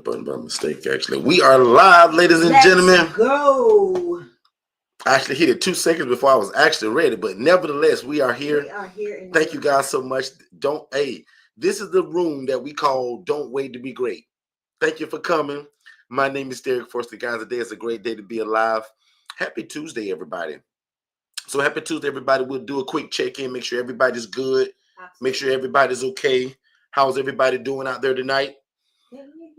button by mistake, actually. We are live, ladies and gentlemen. Go. I actually hit it 2 seconds before I was actually ready, but nevertheless, we are here. We are here. Thank you guys so much. This is the room that we call Don't Wait to Be Great. Thank you for coming. My name is Derek Forster. Guys, today is a great day to be alive. Happy Tuesday, everybody. So happy Tuesday, everybody. We'll do a quick check-in, make sure everybody's good. Absolutely. Make sure everybody's okay. How's everybody doing out there tonight?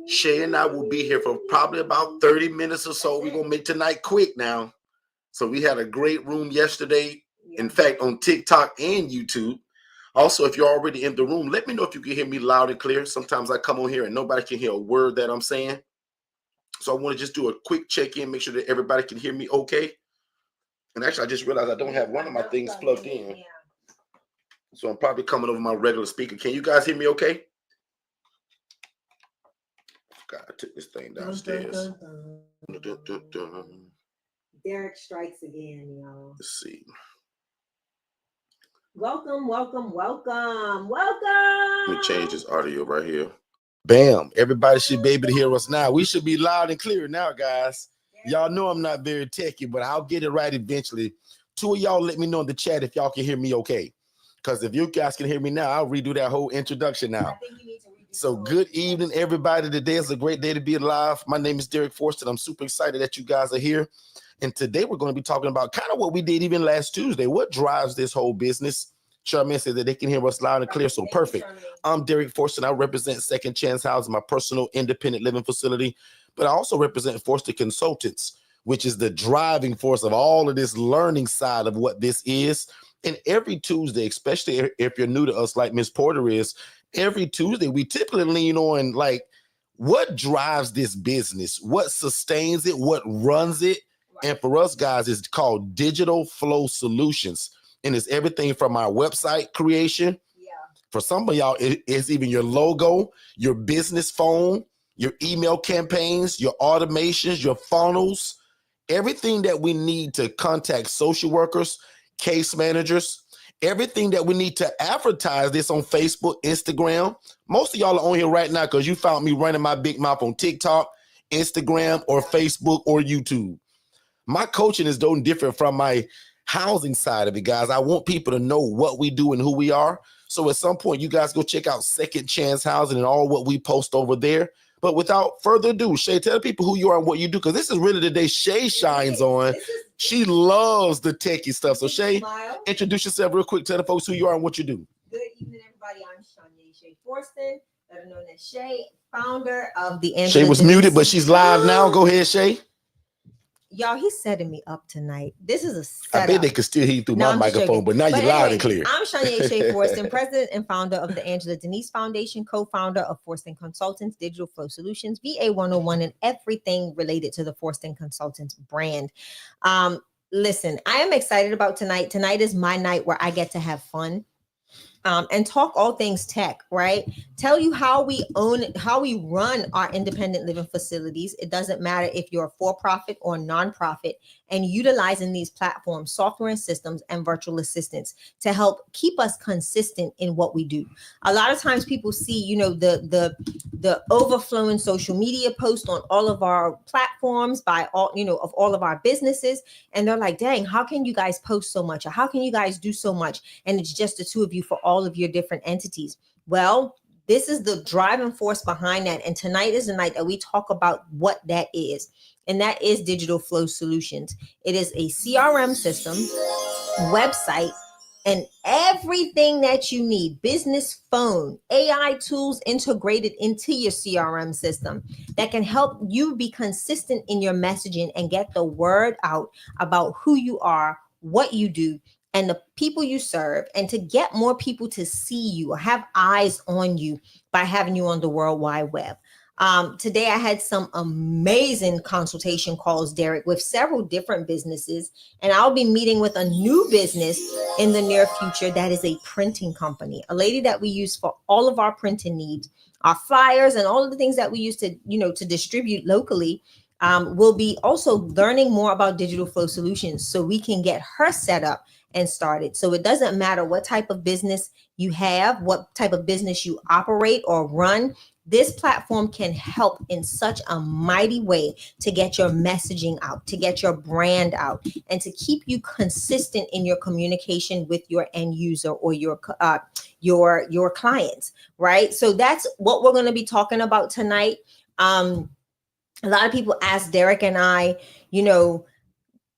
Shay and I will be here for probably about 30 minutes or so. We're going to make tonight quick now. So we had a great room yesterday. Yeah. In fact, on TikTok and YouTube. Also, if you're already in the room, let me know if you can hear me loud and clear. Sometimes I come on here and nobody can hear a word that I'm saying. So I want to just do a quick check-in, make sure that everybody can hear me okay. And actually, I just realized I don't have one of my things plugged in. So I'm probably coming over my regular speaker. Can you guys hear me okay? God, I took this thing downstairs. Derek strikes again, y'all. Let's see. Welcome. Let me change this audio right here. Bam. Everybody should be able to hear us now. We should be loud and clear now, guys. Y'all know I'm not very techy, but I'll get it right eventually. 2 of y'all let me know in the chat if y'all can hear me okay. Because if you guys can hear me now, I'll redo that whole introduction now. So good evening, everybody. Today is a great day to be alive. My name is Derek Forster. I'm super excited that you guys are here. And today we're going to be talking about kind of what we did even last Tuesday. What drives this whole business? Charmaine said that they can hear us loud and clear. So perfect. I'm Derek Forster. I represent Second Chance Housing, my personal independent living facility. But I also represent Forster Consultants, which is the driving force of all of this learning side of what this is. And every Tuesday, especially if you're new to us like Miss Porter is, every Tuesday we typically lean on like what drives this business, what sustains it, what runs it. And for us guys, it's called Digital Flow Solutions. And it's everything from our website creation. Yeah. For some of y'all, it's even your logo, your business phone, your email campaigns, your automations, your funnels, everything that we need to contact social workers, case managers, everything that we need to advertise this on Facebook, Instagram. Most of y'all are on here right now because you found me running my big mouth on TikTok, Instagram, or Facebook, or YouTube. My coaching is no different from my housing side of it, guys. I want people to know what we do and who we are. So at some point, you guys go check out Second Chance Housing and all what we post over there. But without further ado, Shay, tell people who you are and what you do, because this is really the day Shay shines on. She loves the techie stuff. So Shay, introduce yourself real quick. Tell the folks who you are and what you do. Good evening, everybody. I'm Shay Forston, better known as Shay, founder of the Angela. Shay was muted, but she's live now. Go ahead, Shay. Y'all, he's setting me up tonight. This is a setup. I bet they could still hear you through my microphone, but now you're loud and clear. I'm Shania Shea Forston, president and founder of the Angela Denise Foundation, co-founder of Forston Consultants, Digital Flow Solutions, VA 101, and everything related to the Forston Consultants brand. Listen, I am excited about tonight. Tonight is my night where I get to have fun. And talk all things tech, right? Tell you how we run our independent living facilities. It doesn't matter if you're a for-profit or nonprofit, and utilizing these platforms, software and systems, and virtual assistants to help keep us consistent in what we do. A lot of times people see, the overflowing social media posts on all of our platforms by all of our businesses. And they're like, dang, how can you guys post so much? Or how can you guys do so much? And it's just the two of you for all of your different entities. Well, this is the driving force behind that. And tonight is the night that we talk about what that is. And that is Digital Flow Solutions. It is a CRM system, website, and everything that you need, business phone, AI tools integrated into your CRM system that can help you be consistent in your messaging and get the word out about who you are, what you do, and the people you serve, and to get more people to see you or have eyes on you by having you on the World Wide Web. Today, I had some amazing consultation calls, Derek, with several different businesses, and I'll be meeting with a new business in the near future that is a printing company, a lady that we use for all of our printing needs, our flyers, and all of the things that we use to, to distribute locally. Will be also learning more about Digital Flow Solutions so we can get her set up and started. So it doesn't matter what type of business you have, what type of business you operate or run. This platform can help in such a mighty way to get your messaging out, to get your brand out, and to keep you consistent in your communication with your end user or your clients, right? So that's what we're going to be talking about tonight. A lot of people ask Derek and I,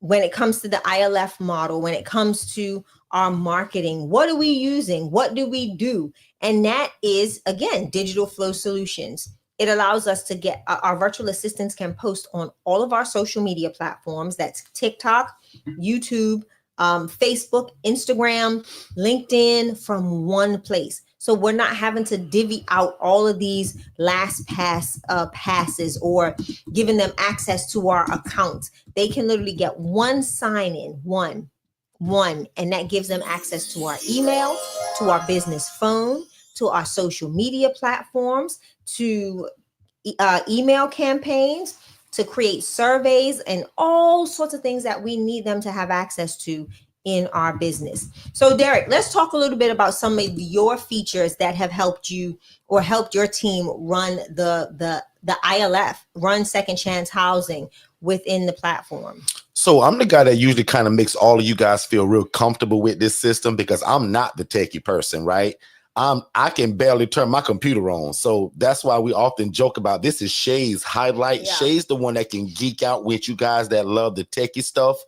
when it comes to the ILF model, when it comes to our marketing, what are we using? What do we do? And that is, again, Digital Flow Solutions. It allows us to get our virtual assistants can post on all of our social media platforms. That's TikTok, YouTube, Facebook, Instagram, LinkedIn, from one place. So we're not having to divvy out all of these passes or giving them access to our accounts. They can literally get one sign in, one, and that gives them access to our email, to our business phone, to our social media platforms, to email campaigns, to create surveys, and all sorts of things that we need them to have access to in our business. So Derek, let's talk a little bit about some of your features that have helped you or helped your team run the ILF, run Second Chance Housing within the platform. So I'm the guy that usually kind of makes all of you guys feel real comfortable with this system, because I'm not the techie person, right? I can barely turn my computer on. So that's why we often joke about this is Shay's highlight. Yeah. Shay's the one that can geek out with you guys that love the techie stuff.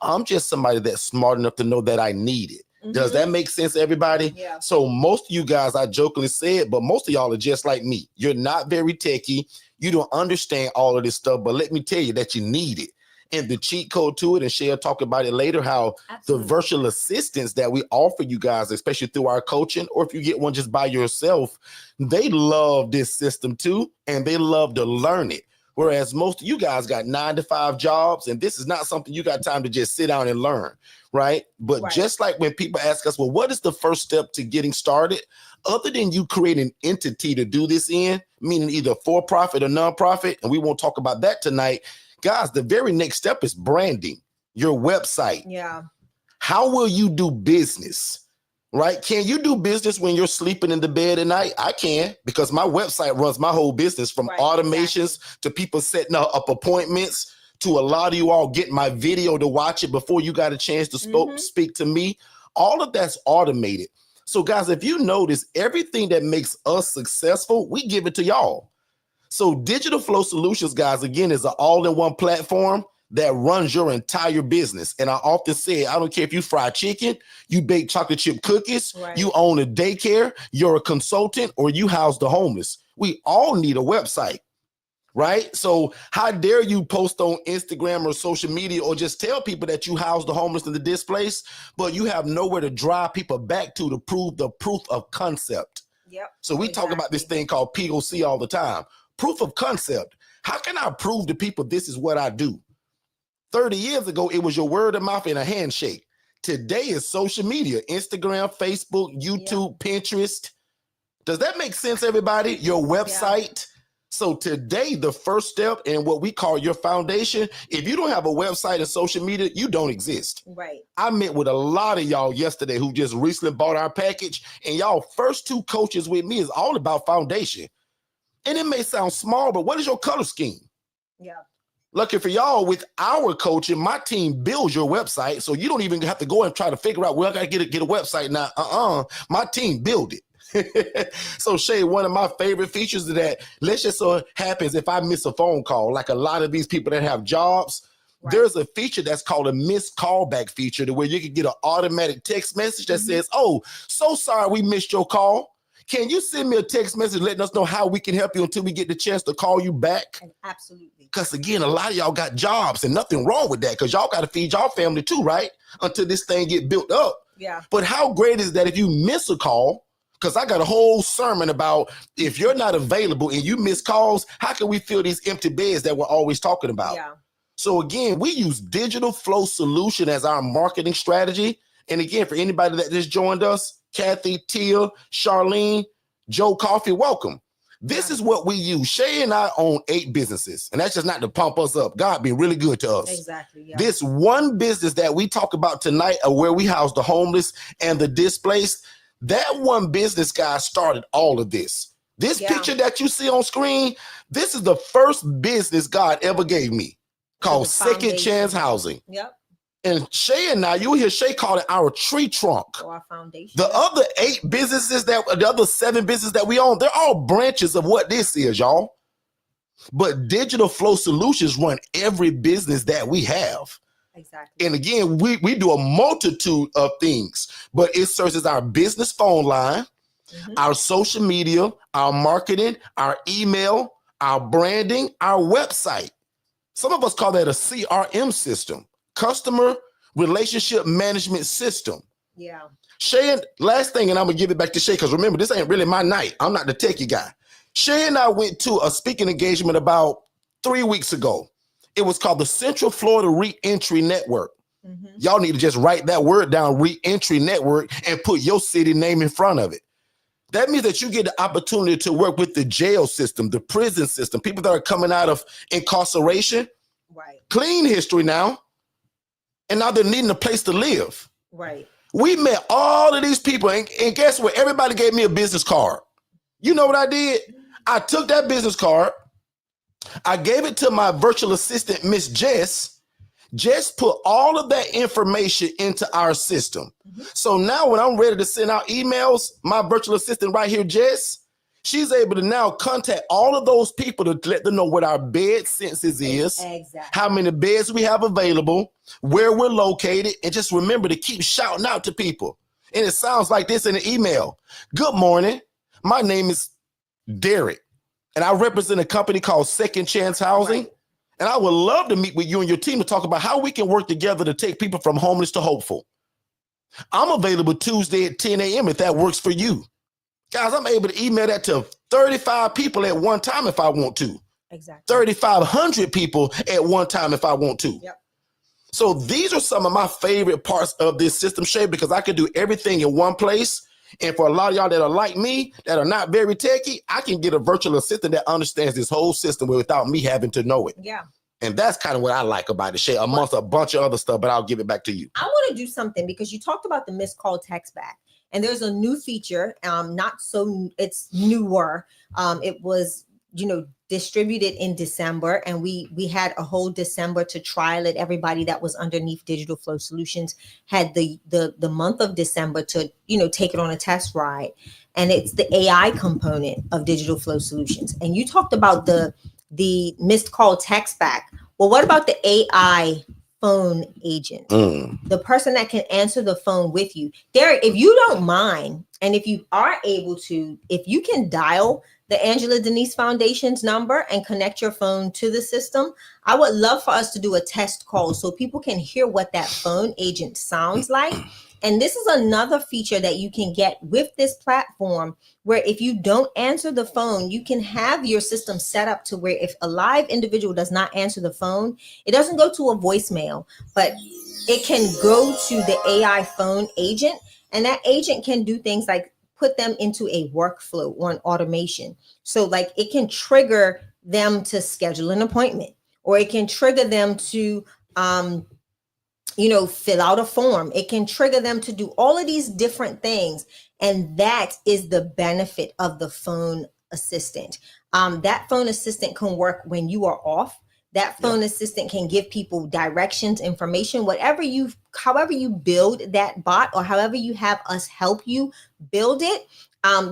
I'm just somebody that's smart enough to know that I need it. Mm-hmm. Does that make sense, everybody? Yeah. So most of you guys, I jokingly said, but most of y'all are just like me. You're not very techie. You don't understand all of this stuff, but let me tell you that you need it. And the cheat code to it, and Shay'll talk about it later, how Absolutely. The virtual assistants that we offer you guys, especially through our coaching, or if you get one just by yourself, they love this system too, and they love to learn it. Whereas most of you guys got 9-to-5 jobs, and this is not something you got time to just sit down and learn, right? But right. Just like when people ask us, well, what is the first step to getting started? Other than you create an entity to do this in, meaning either for-profit or nonprofit, and we won't talk about that tonight, guys, the very next step is branding your website. Yeah. How will you do business? Right? Can you do business when you're sleeping in the bed at night? I can, because my website runs my whole business, from automations to people setting up appointments, to a lot of you all getting my video to watch it before you got a chance to speak to me. All of that's automated. So guys, if you notice, everything that makes us successful, we give it to y'all. So Digital Flow Solutions, guys, again, is an all-in-one platform that runs your entire business. And I often say, I don't care if you fry chicken, you bake chocolate chip cookies, you own a daycare, you're a consultant, or you house the homeless. We all need a website, right? So how dare you post on Instagram or social media or just tell people that you house the homeless and the displaced, but you have nowhere to drive people back to prove the proof of concept. Yep. So we talk about this thing called POC all the time. Proof of concept. How can I prove to people this is what I do? 30 years ago, it was your word of mouth and a handshake. Today is social media, Instagram, Facebook, YouTube, Pinterest. Does that make sense, everybody? Your website. So today, the first step in what we call your foundation, if you don't have a website and social media, you don't exist. Right. I met with a lot of y'all yesterday who just recently bought our package, and y'all first 2 coaches with me is all about foundation. And it may sound small, but what is your color scheme? Yeah. Lucky for y'all, with our coaching, my team builds your website, so you don't even have to go and try to figure out, well, I got to get a website now. My team build it. So Shay, one of my favorite features of that, let's just so happens if I miss a phone call, like a lot of these people that have jobs, there's a feature that's called a missed callback feature, to where you can get an automatic text message that says, oh, so sorry we missed your call. Can you send me a text message letting us know how we can help you until we get the chance to call you back? Absolutely. Because again, a lot of y'all got jobs, and nothing wrong with that, because y'all got to feed y'all family too, right? Until this thing get built up. Yeah. But how great is that if you miss a call? Because I got a whole sermon about if you're not available and you miss calls, how can we fill these empty beds that we're always talking about? Yeah. So again, we use Digital Flow Solution as our marketing strategy. And again, for anybody that just joined us, Kathy, Tia, Charlene, Joe Coffee, welcome. This is what we use. Shay and I own 8 businesses, and that's just not to pump us up. God been really good to us. Exactly. Yeah. This one business that we talk about tonight, where we house the homeless and the displaced, that one business guy started all of this. This picture that you see on screen, this is the first business God ever gave me called Second Chance Housing. Yep. And Shay and I, you hear Shay call it our tree trunk. So our foundation. The other 8 businesses the other 7 businesses that we own, they're all branches of what this is, y'all. But Digital Flow Solutions run every business that we have. Exactly. And again, we do a multitude of things, but it serves as our business phone line, our social media, our marketing, our email, our branding, our website. Some of us call that a CRM system, customer relationship management system. Yeah. Shay, last thing, and I'm gonna give it back to Shay, because remember, this ain't really my night. I'm not the techie guy. Shay and I went to a speaking engagement about 3 weeks ago. It was called the Central Florida Reentry Network. Y'all need to just write that word down, Reentry Network, and put your city name in front of it. That means that you get the opportunity to work with the jail system, the prison system, people that are coming out of incarceration, clean history now, and now they're needing a place to live. Right. We met all of these people, and guess what? Everybody gave me a business card. You know what I did? I took that business card, I gave it to my virtual assistant, Miss Jess. Jess put all of that information into our system. So now when I'm ready to send out emails, my virtual assistant right here, Jess, she's able to now contact all of those people to let them know what our bed census is, how many beds we have available, where we're located, and just remember to keep shouting out to people. And it sounds like this in an email. Good morning. My name is Derek, and I represent a company called Second Chance Housing. And I would love to meet with you and your team to talk about how we can work together to take people from homeless to hopeful. I'm available Tuesday at 10 a.m. if that works for you. Guys, I'm able to email that to 35 people at one time if I want to. Exactly. 3,500 people at one time if I want to. Yep. So these are some of my favorite parts of this system, Shay, because I can do everything in one place. And for a lot of y'all that are like me, that are not very techy, I can get a virtual assistant that understands this whole system without me having to know it. Yeah. And that's kind of what I like about it, Shay, amongst a bunch of other stuff, but I'll give it back to you. I want to do something because you talked about the missed call text back. And there's a new feature, it's newer. It was, distributed in December, and we had a whole December to trial it. Everybody that was underneath Digital Flow Solutions had the month of December to, take it on a test ride. And it's the AI component of Digital Flow Solutions. And you talked about the missed call text back. Well, what about the AI phone agent, the person that can answer the phone with you? Derek, if you don't mind, and if you are able to, if you can dial the Angela Denise Foundation's number and connect your phone to the system, I would love for us to do a test call so people can hear what that phone agent sounds like. And this is another feature that you can get with this platform, where if you don't answer the phone, you can have your system set up to where if a live individual does not answer the phone, it doesn't go to a voicemail, but it can go to the AI phone agent, and that agent can do things like put them into a workflow or an automation. So like it can trigger them to schedule an appointment, or it can trigger them to fill out a form. It can trigger them to do all of these different things. And that is the benefit of the phone assistant. That phone assistant can work when you are off. That phone assistant can give people directions, information, however you build that bot, or however you have us help you build it.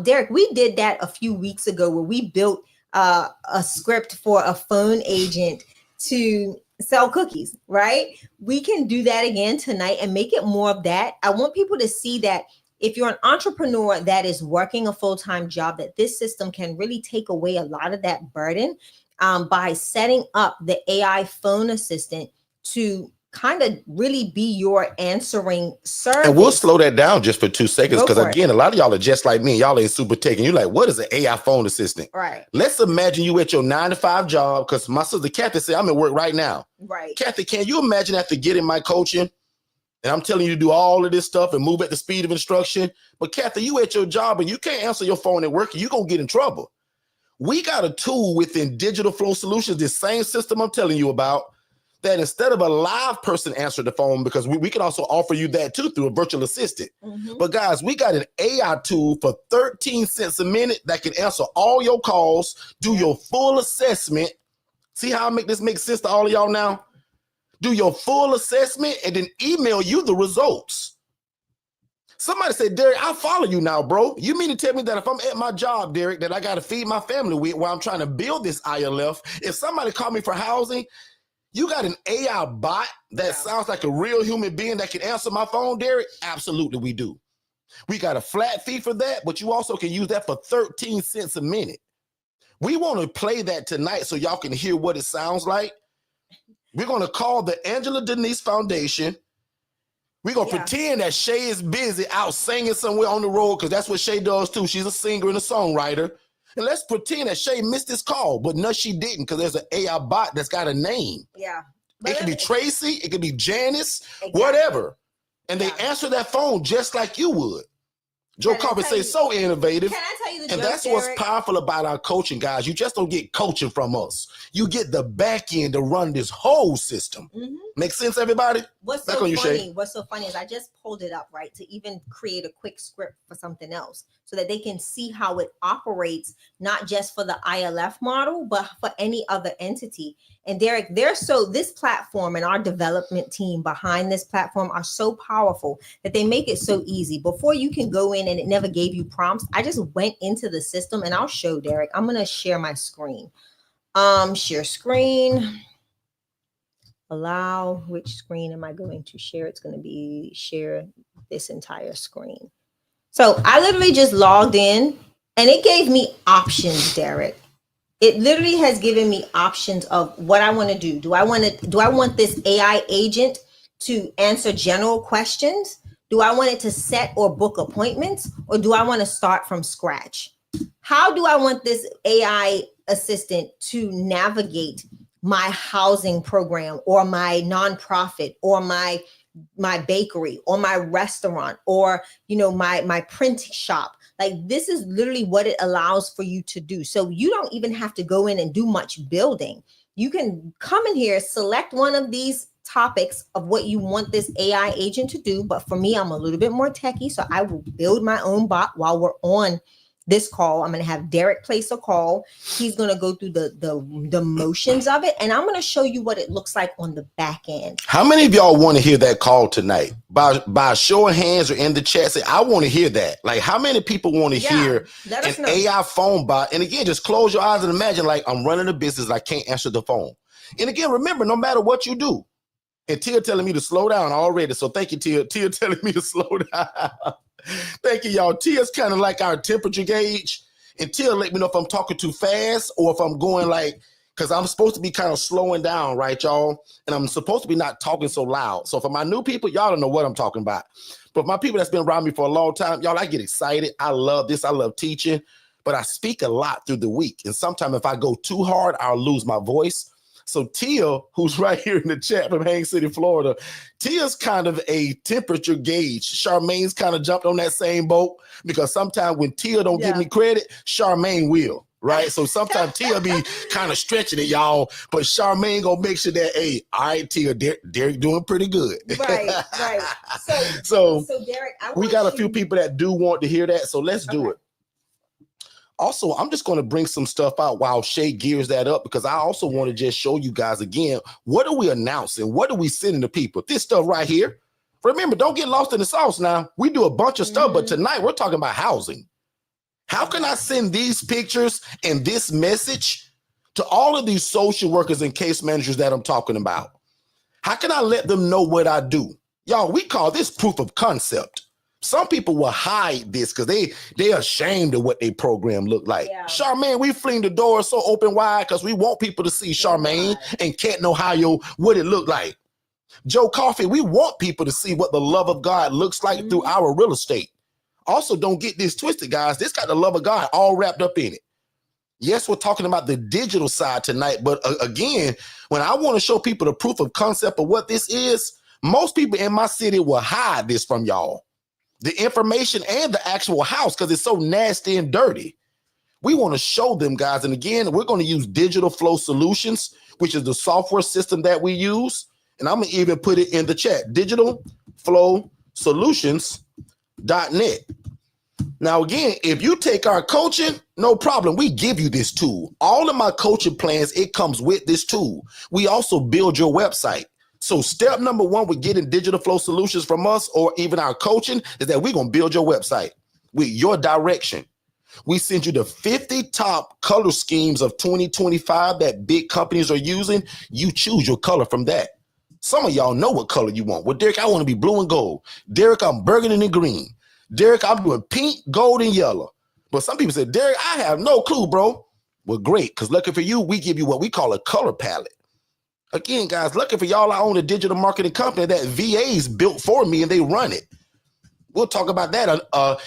Derek, we did that a few weeks ago where we built a script for a phone agent to sell cookies, right? We can do that again tonight and make it more of that. I want people to see that if you're an entrepreneur that is working a full-time job, that this system can really take away a lot of that burden by setting up the AI phone assistant to kind of really be your answering service. And we'll slow that down just for 2 seconds, because again, a lot of y'all are just like me. Y'all ain't super tech, and you're like, what is an AI phone assistant? Right. Let's imagine you at your 9-to-5 job, because my sister Kathy said, I'm at work right now. Right. Kathy, can you imagine after getting my coaching, and I'm telling you to do all of this stuff and move at the speed of instruction, but Kathy, you at your job and you can't answer your phone at work, and you're going to get in trouble. We got a tool within Digital Flow Solutions, this same system I'm telling you about, that instead of a live person answering the phone, because we can also offer you that too through a virtual assistant. But guys, we got an AI tool for 13 cents a minute that can answer all your calls, do your full assessment. See how I make this make sense to all of y'all now? Do your full assessment and then email you the results. Somebody said, Derek, I'll follow you now, bro. You mean to tell me that if I'm at my job, Derek, that I got to feed my family with while I'm trying to build this ILF, if somebody called me for housing, you got an AI bot that sounds like a real human being that can answer my phone, Derek? Absolutely, we do. We got a flat fee for that, but you also can use that for 13 cents a minute. We want to play that tonight so y'all can hear what it sounds like. We're going to call the Angela Denise Foundation. We're going to pretend that Shay is busy out singing somewhere on the road, because that's what Shay does too. She's a singer and a songwriter. And let's pretend that Shay missed this call, but no, she didn't, because there's an AI bot that's got a name. Yeah. It could be Tracy, it could be Janice, whatever. And they answer that phone just like you would. Joe Carpenter says so innovative. Can I tell you the And joke, that's Derek? what's powerful about our coaching, guys. You just don't get coaching from us. You get the back end to run this whole system. Make sense, everybody? What's so funny? What's so funny is I just pulled it up, right, to even create a quick script for something else so that they can see how it operates, not just for the ILF model, but for any other entity. And Derek, this platform and our development team behind this platform are so powerful that they make it so easy. Before you can go in, and it never gave you prompts, I just went into the system, and I'll show Derek. I'm going to share my screen. Share screen. Allow, which screen am I going to share? It's going to be share this entire screen. So I literally just logged in, and it gave me options, Derek. It literally has given me options of what I want to do. Do I want this AI agent to answer general questions? Do I want it to set or book appointments? Or do I want to start from scratch? How do I want this AI assistant to navigate my housing program, or my nonprofit, or my bakery, or my restaurant, or my print shop? Like, this is literally what it allows for you to do. So you don't even have to go in and do much building. You can come in here, select one of these topics of what you want this AI agent to do. But for me, I'm a little bit more techie, so I will build my own bot while we're on this call. I'm going to have Derek place a call. He's going to go through the motions of it, and I'm going to show you what it looks like on the back end. How many of y'all want to hear that call tonight? By show of hands or in the chat, say, I want to hear that. Like, how many people want to hear an AI phone bot? And again, just close your eyes and imagine, like, I'm running a business, I can't answer the phone. And again, remember, no matter what you do, and Tia telling me to slow down already. So thank you, Tia. Tia telling me to slow down. Thank you, y'all. Tia's kind of like our temperature gauge. And Tia let me know if I'm talking too fast or if I'm going like, because I'm supposed to be kind of slowing down, right, y'all? And I'm supposed to be not talking so loud. So for my new people, y'all don't know what I'm talking about. But my people that's been around me for a long time, y'all, I get excited. I love this. I love teaching. But I speak a lot through the week. And sometimes if I go too hard, I'll lose my voice. So Tia, who's right here in the chat from Haines City, Florida, Tia's kind of a temperature gauge. Charmaine's kind of jumped on that same boat, because sometimes when Tia don't give me credit, Charmaine will, right? So sometimes Tia be kind of stretching it, y'all, but Charmaine gonna make sure that, hey, all right, Tia, Derek doing pretty good. Right. So Derek, we got a few people that do want to hear that, so let's do it. Also, I'm just going to bring some stuff out while Shay gears that up, because I also want to just show you guys again, what are we announcing? What are we sending to people? This stuff right here. Remember, don't get lost in the sauce now. We do a bunch of stuff, but tonight we're talking about housing. How can I send these pictures and this message to all of these social workers and case managers that I'm talking about? How can I let them know what I do? Y'all, we call this proof of concept. Some people will hide this because they're ashamed of what their program look like. Yeah. Charmaine, we fling the door so open wide because we want people to see Charmaine and Canton, Ohio, what it look like. Joe Coffey, we want people to see what the love of God looks like through our real estate. Also, don't get this twisted, guys. This got the love of God all wrapped up in it. Yes, we're talking about the digital side tonight, but again, when I want to show people the proof of concept of what this is, most people in my city will hide this from y'all. The information and the actual house, because it's so nasty and dirty. We want to show them, guys. And again, we're going to use Digital Flow Solutions, which is the software system that we use. And I'm going to even put it in the chat, digitalflowsolutions.net. Now, again, if you take our coaching, no problem. We give you this tool. All of my coaching plans, it comes with this tool. We also build your website. So step number one with getting Digital Flow Solutions from us or even our coaching is that we're going to build your website with your direction. We send you the 50 top color schemes of 2025 that big companies are using. You choose your color from that. Some of y'all know what color you want. Well, Derek, I want to be blue and gold. Derek, I'm burgundy and green. Derek, I'm doing pink, gold, and yellow. But some people say, Derek, I have no clue, bro. Well, great, because lucky for you, we give you what we call a color palette. Again, guys, lucky for y'all, I own a digital marketing company that VAs built for me and they run it. We'll talk about that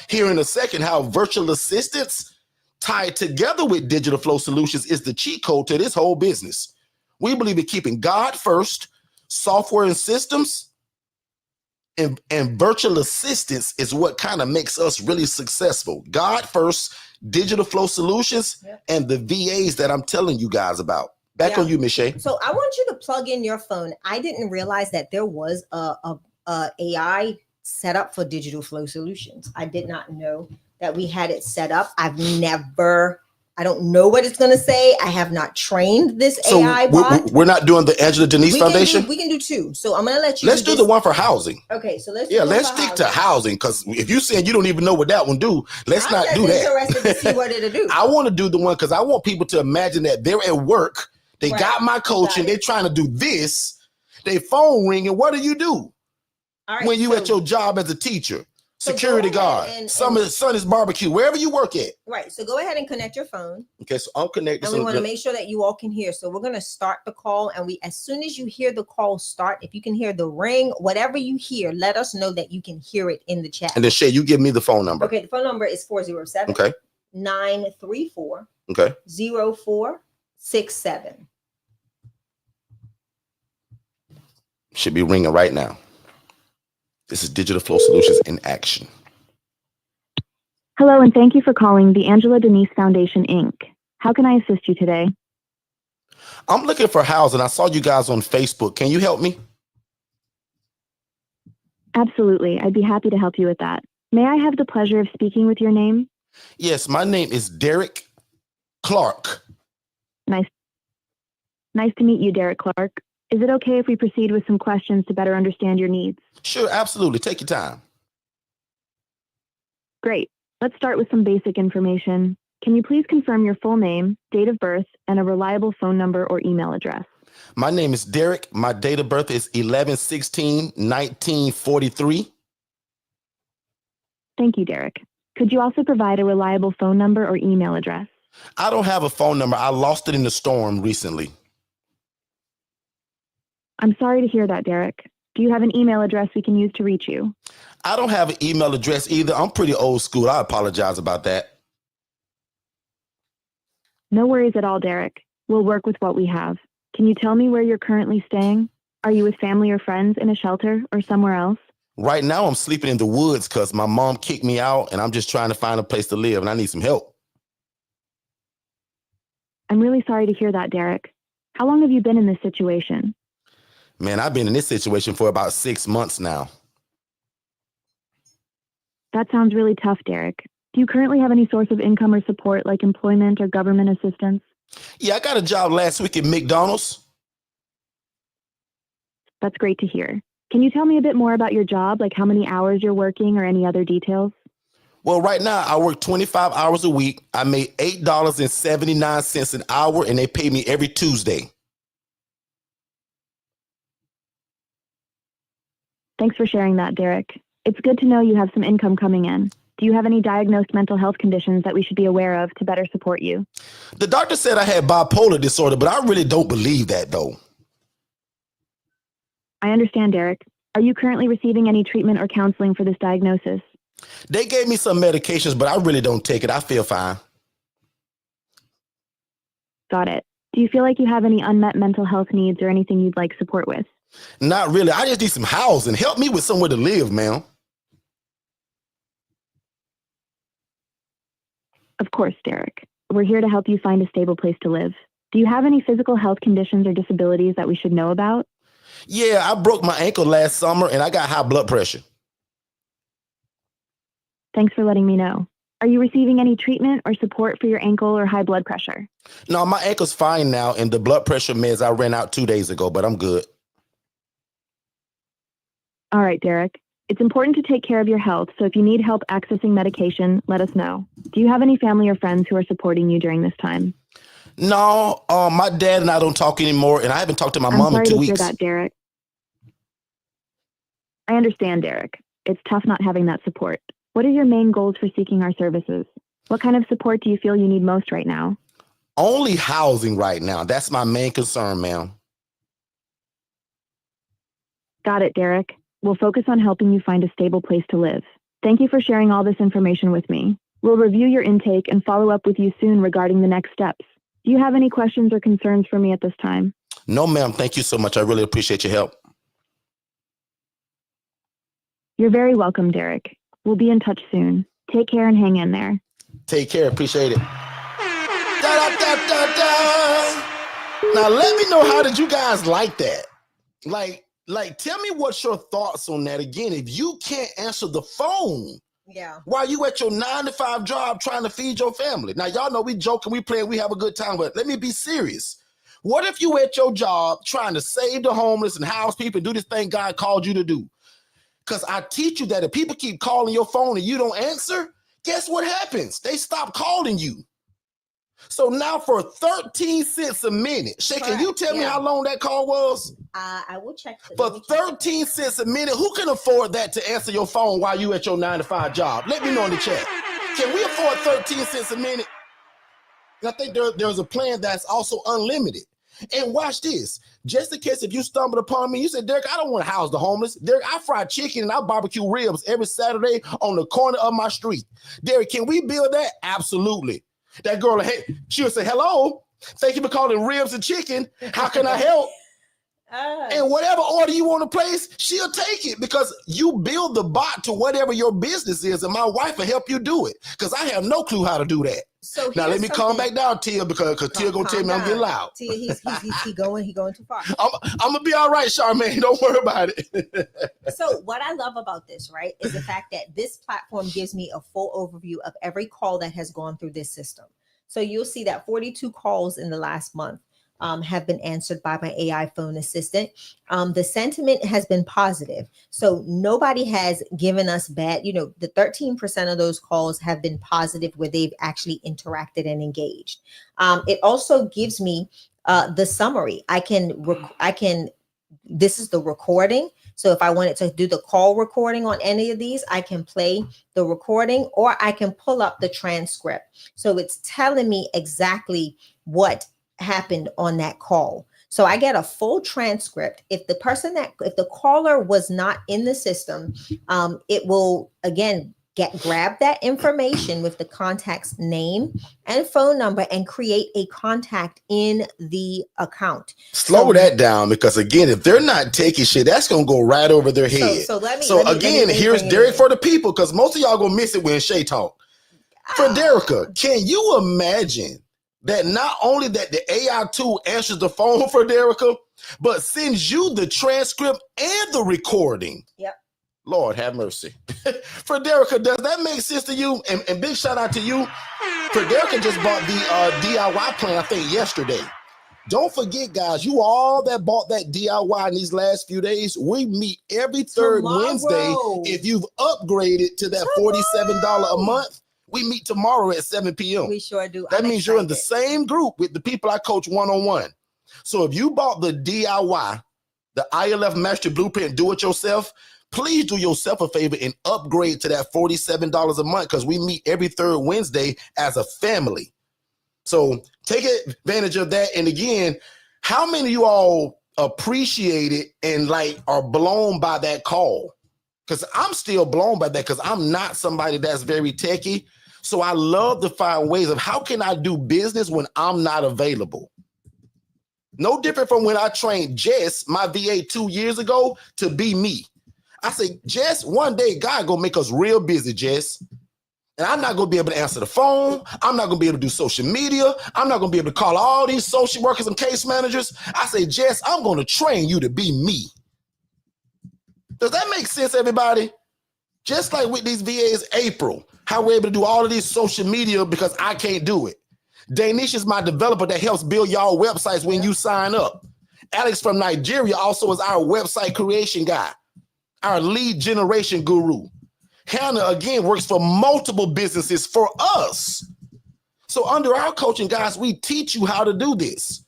here in a second, how virtual assistants tied together with Digital Flow Solutions is the cheat code to this whole business. We believe in keeping God first, software and systems, and virtual assistants is what kind of makes us really successful. God first, Digital Flow Solutions, and the VAs that I'm telling you guys about. Back on you, Ms. Shay. So I want you to plug in your phone. I didn't realize that there was a AI set up for Digital Flow Solutions. I did not know that we had it set up. I don't know what it's going to say. I have not trained this AI bot. We're not doing the Angela Denise Foundation? We can do two. So I'm going to let you Let's do the one for housing. Okay, so let's stick to housing, because if you're saying you don't even know what that one do, let's not do that. I'm interested to see what it'll do. I want to do the one because I want people to imagine that they're at work. They got my coaching. They're trying to do this. They phone ring, and what do you do when you at your job as a teacher, security guard, Sonny's barbecue, wherever you work at? Right. So go ahead and connect your phone. Okay, so I'm connected. And we want to make sure that you all can hear. So we're going to start the call, and as soon as you hear the call start, if you can hear the ring, whatever you hear, let us know that you can hear it in the chat. And then Shay, you give me the phone number. Okay, the phone number is 407 934 0467. Should be ringing right now. This is Digital Flow Solutions in action. Hello, and thank you for calling the Angela Denise Foundation, Inc. How can I assist you today? I'm looking for housing. I saw you guys on Facebook. Can you help me? Absolutely. I'd be happy to help you with that. May I have the pleasure of speaking with your name? Yes, my name is Derek Clark. Nice to meet you, Derek Clark. Is it okay if we proceed with some questions to better understand your needs? Sure, absolutely. Take your time. Great. Let's start with some basic information. Can you please confirm your full name, date of birth, and a reliable phone number or email address? My name is Derek. My date of birth is 11/16/1943. Thank you, Derek. Could you also provide a reliable phone number or email address? I don't have a phone number. I lost it in the storm recently. I'm sorry to hear that, Derek. Do you have an email address we can use to reach you? I don't have an email address either. I'm pretty old school. I apologize about that. No worries at all, Derek. We'll work with what we have. Can you tell me where you're currently staying? Are you with family or friends in a shelter or somewhere else? Right now, I'm sleeping in the woods because my mom kicked me out and I'm just trying to find a place to live and I need some help. I'm really sorry to hear that, Derek. How long have you been in this situation? Man, I've been in this situation for about 6 months now. That sounds really tough, Derek. Do you currently have any source of income or support like employment or government assistance? Yeah, I got a job last week at McDonald's. That's great to hear. Can you tell me a bit more about your job, like how many hours you're working or any other details? Well, right now I work 25 hours a week. I make $8.79 an hour and they pay me every Tuesday. Thanks for sharing that, Derek. It's good to know you have some income coming in. Do you have any diagnosed mental health conditions that we should be aware of to better support you? The doctor said I had bipolar disorder, but I really don't believe that, though. I understand, Derek. Are you currently receiving any treatment or counseling for this diagnosis? They gave me some medications, but I really don't take it. I feel fine. Got it. Do you feel like you have any unmet mental health needs or anything you'd like support with? Not really. I just need some housing. Help me with somewhere to live, man. Of course, Derek. We're here to help you find a stable place to live. Do you have any physical health conditions or disabilities that we should know about? Yeah, I broke my ankle last summer and I got high blood pressure. Thanks for letting me know. Are you receiving any treatment or support for your ankle or high blood pressure? No, my ankle's fine now, and the blood pressure meds I ran out 2 days ago, but I'm good. All right, Derek. It's important to take care of your health, so if you need help accessing medication, let us know. Do you have any family or friends who are supporting you during this time? No, my dad and I don't talk anymore, and I haven't talked to my mom in 2 I'm sorry to weeks. hear that, Derek. I understand, Derek. It's tough not having that support. What are your main goals for seeking our services? What kind of support do you feel you need most right now? Only housing right now. That's my main concern, ma'am. Got it, Derek. We'll focus on helping you find a stable place to live. Thank you for sharing all this information with me. We'll review your intake and follow up with you soon regarding the next steps. Do you have any questions or concerns for me at this time? No, ma'am. Thank you so much. I really appreciate your help. You're very welcome, Derek. We'll be in touch soon. Take care and hang in there. Take care. Appreciate it. Da, da, da, da. Now, let me know, how did you guys like that? Like, tell me what's your thoughts on that. Again, if you can't answer the phone, while you at your 9-to-5 job trying to feed your family. Now, y'all know we joking, we play, we have a good time, but let me be serious. What if you at your job trying to save the homeless and house people and do this thing God called you to do? Because I teach you that if people keep calling your phone and you don't answer, guess what happens? They stop calling you. So now for 13 cents a minute, Shay, can you tell me how long that call was? I will check. For 13 cents a minute, who can afford that to answer your phone while you at your 9-to-5 job? Let me know in the chat. Can we afford 13 cents a minute? And I think there's a plan that's also unlimited. And watch this. Just in case if you stumbled upon me, you said, Derek, I don't want to house the homeless. Derek, I fry chicken and I barbecue ribs every Saturday on the corner of my street. Derek, can we build that? Absolutely. That girl, hey, she'll say, hello, thank you for calling ribs and chicken. How can I help? And whatever order you want to place, she'll take it because you build the bot to whatever your business is, and my wife will help you do it because I have no clue how to do that. So now let me calm back down, Tia, because Tia gonna tell me I'm getting loud. Tia, he's going too far. I'm gonna be all right, Charmaine. Don't worry about it. So what I love about this, right, is the fact that this platform gives me a full overview of every call that has gone through this system. So you'll see that 42 calls in the last month have been answered by my AI phone assistant. The sentiment has been positive. So nobody has given us bad, the 13% of those calls have been positive where they've actually interacted and engaged. It also gives me the summary. This is the recording. So if I wanted to do the call recording on any of these, I can play the recording or I can pull up the transcript. So it's telling me exactly what happened on that call. So I get a full transcript. If the caller was not in the system, it will again grab that information with the contact's name and phone number and create a contact in the account. Slow that down because again, if they're not taking shit, that's gonna go right over their head. So here's Derek for the people because most of y'all gonna miss it when Shay talk. Frederica, can you imagine that not only that the AI tool answers the phone for Frederica, but sends you the transcript and the recording? Yep. Lord have mercy. Frederica, does that make sense to you? And big shout out to you. Frederica just bought the DIY plan, I think, yesterday. Don't forget, guys, you all that bought that DIY in these last few days, we meet every third Wednesday. If you've upgraded to that $47 a month, we meet tomorrow at 7 p.m. We sure do. That means you're in the same group with the people I coach one-on-one. So if you bought the DIY, the ILF Master Blueprint Do-It-Yourself, please do yourself a favor and upgrade to that $47 a month because we meet every third Wednesday as a family. So take advantage of that. And again, how many of you all appreciate it and are blown by that call? Because I'm still blown by that because I'm not somebody that's very techie. So I love to find ways of how can I do business when I'm not available? No different from when I trained Jess, my VA 2 years ago, to be me. I say, Jess, one day God gonna make us real busy, Jess. And I'm not going to be able to answer the phone. I'm not going to be able to do social media. I'm not going to be able to call all these social workers and case managers. I say, Jess, I'm going to train you to be me. Does that make sense, everybody? Just like with these VAs, April, how we're able to do all of these social media because I can't do it. Danish is my developer that helps build y'all websites when you sign up. Alex from Nigeria also is our website creation guy, our lead generation guru. Hannah, again, works for multiple businesses for us. So under our coaching, guys, we teach you how to do this.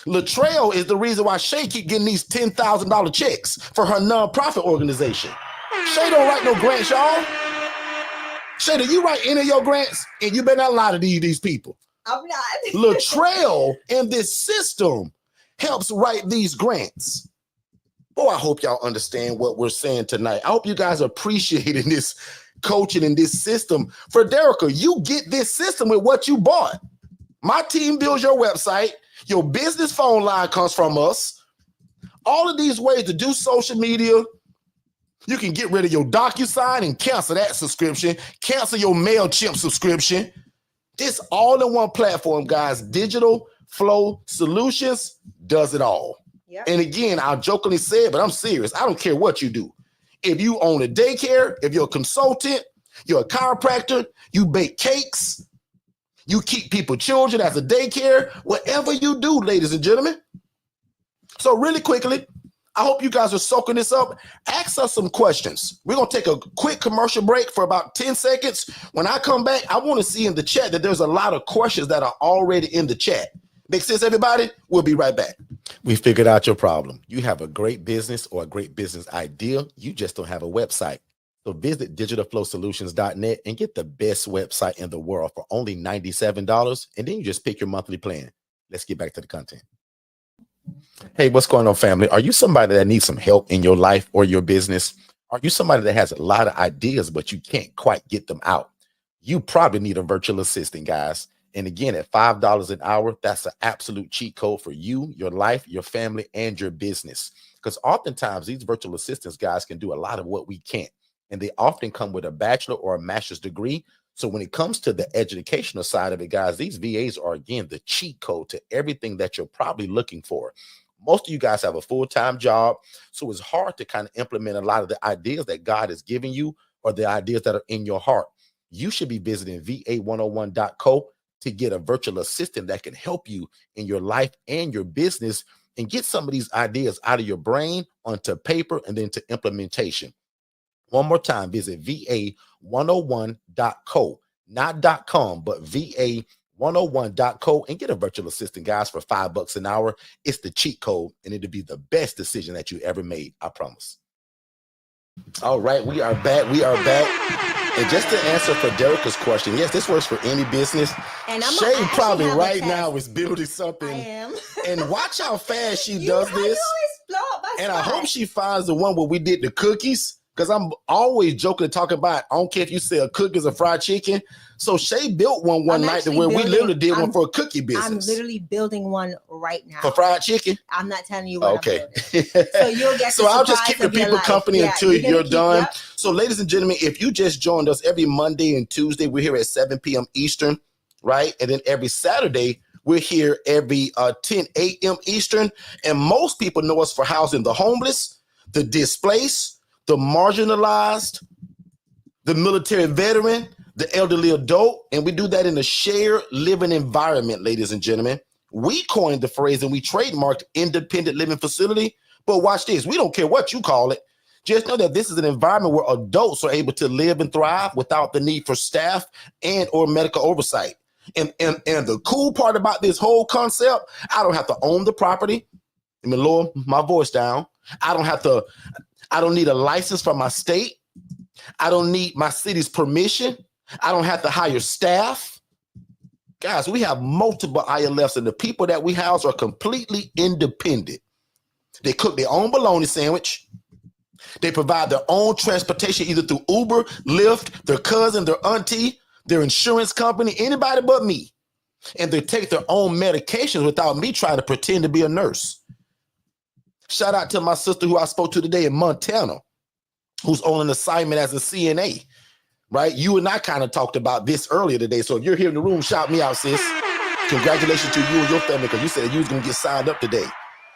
Latrell is the reason why Shay keep getting these $10,000 checks for her nonprofit organization. Shay don't write no grants, y'all. Shay, do you write any of your grants? And you better not lie to these people. I'm not. Latrell in this system helps write these grants. Boy, I hope y'all understand what we're saying tonight. I hope you guys are appreciating this coaching in this system. Frederica, you get this system with what you bought. My team builds your website. Your business phone line comes from us. All of these ways to do social media. You can get rid of your DocuSign and cancel that subscription. Cancel your MailChimp subscription. This all-in-one platform, guys. Digital Flow Solutions does it all. Yep. And again, I'll jokingly say it, but I'm serious. I don't care what you do. If you own a daycare, if you're a consultant, you're a chiropractor, you bake cakes, you keep people children as a daycare, whatever you do, ladies and gentlemen. So really quickly, I hope you guys are soaking this up. Ask us some questions. We're going to take a quick commercial break for about 10 seconds. When I come back, I want to see in the chat that there's a lot of questions that are already in the chat. Make sense, everybody? We'll be right back. We figured out your problem. You have a great business or a great business idea. You just don't have a website. So visit digitalflowsolutions.net and get the best website in the world for only $97. And then you just pick your monthly plan. Let's get back to the content. Hey, what's going on, family? Are you somebody that needs some help in your life or your business? Are you somebody that has a lot of ideas, but you can't quite get them out? You probably need a virtual assistant, guys. And again, at $5 an hour, that's an absolute cheat code for you, your life, your family, and your business. Because oftentimes these virtual assistants, guys, can do a lot of what we can't. And they often come with a bachelor or a master's degree. So when it comes to the educational side of it, guys, these VAs are, again, the cheat code to everything that you're probably looking for. Most of you guys have a full-time job, so it's hard to kind of implement a lot of the ideas that God has given you or the ideas that are in your heart. You should be visiting va101.co to get a virtual assistant that can help you in your life and your business and get some of these ideas out of your brain onto paper and then to implementation. One more time, visit va101.co, not .com, but va101.co and get a virtual assistant, guys, for $5 an hour. It's the cheat code, and it'll be the best decision that you ever made. I promise. All right, we are back. We are back. And just to answer Frederica's question, yes, this works for any business. And Shay probably right now is building something. I am. And watch how fast she does this. And I hope she finds the one where we did the cookies. Because I'm always joking and talking about, I don't care if you sell cookies or fried chicken. So Shay built one night where we literally did one for a cookie business. I'm literally building one right now. For fried chicken? I'm not telling you what okay. I'm building. So you'll get So I'll just keep the people company until you're done. Yep. So ladies and gentlemen, if you just joined us every Monday and Tuesday, we're here at 7 p.m. Eastern, right? And then every Saturday, we're here every 10 a.m. Eastern. And most people know us for housing the homeless, the displaced, the marginalized, the military veteran, the elderly adult, and we do that in a shared living environment, ladies and gentlemen. We coined the phrase and we trademarked independent living facility, but watch this. We don't care what you call it. Just know that this is an environment where adults are able to live and thrive without the need for staff and or medical oversight. And the cool part about this whole concept, I don't have to own the property. Let me lower my voice down. I don't need a license from my state. I don't need my city's permission. I don't have to hire staff. Guys, we have multiple ILFs, and the people that we house are completely independent. They cook their own bologna sandwich. They provide their own transportation, either through Uber, Lyft, their cousin, their auntie, their insurance company, anybody but me. And they take their own medications without me trying to pretend to be a nurse. Shout out to my sister who I spoke to today in Montana, who's on an assignment as a CNA. right? You and I kind of talked about this earlier today. So if you're here in the room, shout me out, sis. Congratulations to you and your family, because you said you was going to get signed up today.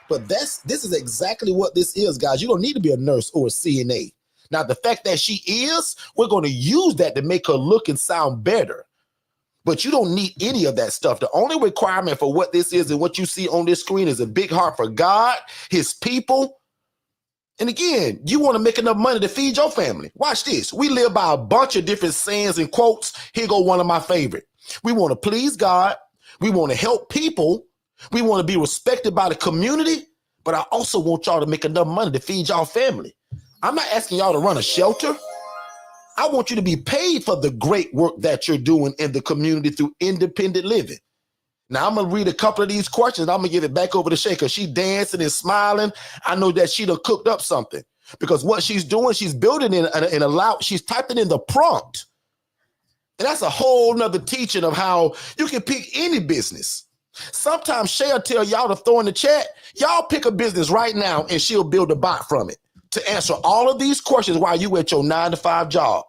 But this is exactly what this is, guys. You don't need to be a nurse or a CNA. Now, the fact that she is, we're going to use that to make her look and sound better. But you don't need any of that stuff. The only requirement for what this is and what you see on this screen is a big heart for God, his people. And again, you want to make enough money to feed your family. Watch this. We live by a bunch of different sayings and quotes. Here go one of my favorite. We want to please God. We want to help people. We want to be respected by the community. But I also want y'all to make enough money to feed y'all family. I'm not asking y'all to run a shelter. I want you to be paid for the great work that you're doing in the community through independent living. Now, I'm going to read a couple of these questions. I'm going to give it back over to Shay because she's dancing and smiling. I know that she done cooked up something because what she's doing, she's building she's typing in the prompt. And that's a whole nother teaching of how you can pick any business. Sometimes Shay will tell y'all to throw in the chat, y'all pick a business right now and she'll build a bot from it to answer all of these questions while you at your 9-to-5 job.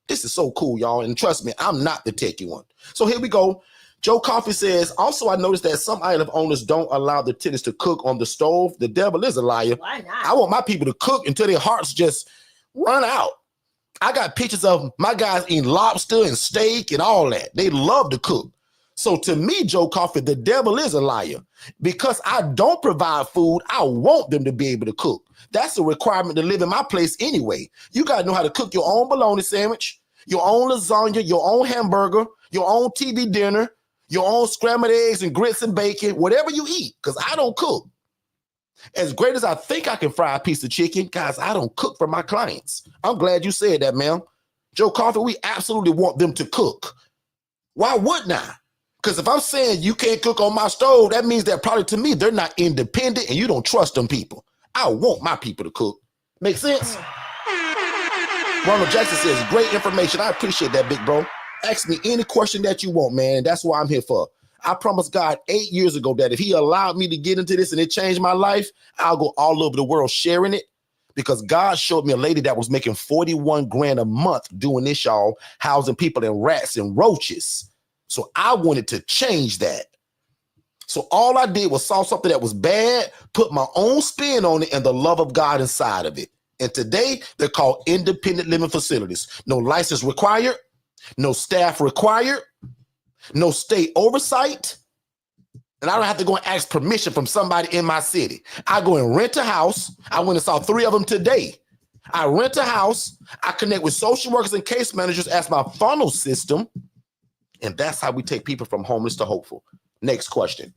This is so cool, y'all. And trust me, I'm not the techie one. So here we go. Joe Coffey says, also, I noticed that some island owners don't allow the tenants to cook on the stove. The devil is a liar. Why not? I want my people to cook until their hearts just run out. I got pictures of my guys eating lobster and steak and all that. They love to cook. So to me, Joe Coffey, the devil is a liar. Because I don't provide food, I want them to be able to cook. That's a requirement to live in my place anyway. You got to know how to cook your own bologna sandwich, your own lasagna, your own hamburger, your own TV dinner, your own scrambled eggs and grits and bacon, whatever you eat, because I don't cook. As great as I think I can fry a piece of chicken, guys, I don't cook for my clients. I'm glad you said that, ma'am. Joe Coffey, we absolutely want them to cook. Why wouldn't I? Because if I'm saying you can't cook on my stove, that means that probably to me, they're not independent and you don't trust them people. I want my people to cook. Make sense? Ronald Jackson says, great information. I appreciate that, big bro. Ask me any question that you want, man. That's what I'm here for. I promised God 8 years ago that if he allowed me to get into this and it changed my life, I'll go all over the world sharing it, because God showed me a lady that was making 41 grand a month doing this, y'all, housing people in rats and roaches. So I wanted to change that. So all I did was saw something that was bad, put my own spin on it and the love of God inside of it. And today they're called independent living facilities. No license required, no staff required, no state oversight. And I don't have to go and ask permission from somebody in my city. I go and rent a house. I went and saw 3 of them today. I rent a house. I connect with social workers and case managers as my funnel system. And that's how we take people from homeless to hopeful. Next question.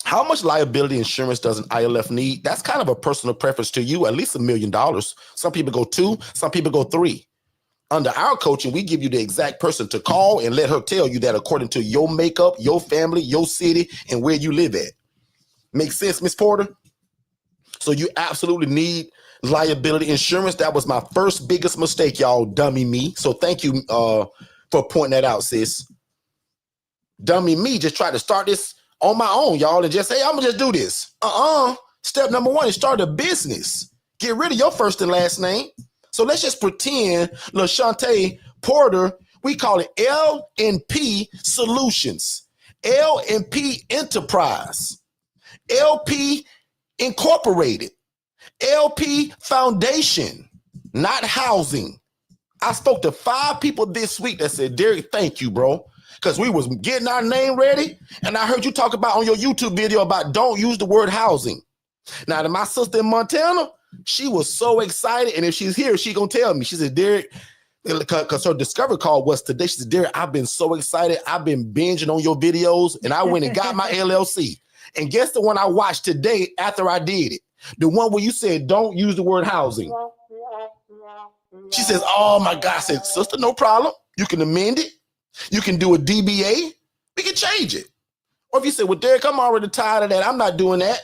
How much liability insurance does an ILF need? That's kind of a personal preference to you, at least $1 million. Some people go 2, some people go 3. Under our coaching, we give you the exact person to call and let her tell you that according to your makeup, your family, your city, and where you live at. Make sense, Miss Porter? So you absolutely need liability insurance. That was my first biggest mistake, y'all, dummy me. So thank you for pointing that out, sis. Dummy me just tried to start this on my own, y'all, and just say, I'm gonna just do this. Step number 1 is start a business. Get rid of your first and last name. So let's just pretend LaShante Porter, we call it LNP Solutions, LNP Enterprise, LP Incorporated, LP Foundation, not housing. I spoke to 5 people this week that said, Derek, thank you, bro. Because we was getting our name ready. And I heard you talk about on your YouTube video about don't use the word housing. Now, to my sister in Montana, she was so excited. And if she's here, she gonna tell me. She said, Derek, because her discovery call was today. She said, Derek, I've been so excited. I've been binging on your videos. And I went and got my LLC. And guess the one I watched today after I did it? The one where you said, don't use the word housing. She says, oh my God. I said, sister, no problem. You can amend it. You can do a DBA. We can change it. Or if you say, well, Derek, I'm already tired of that. I'm not doing that.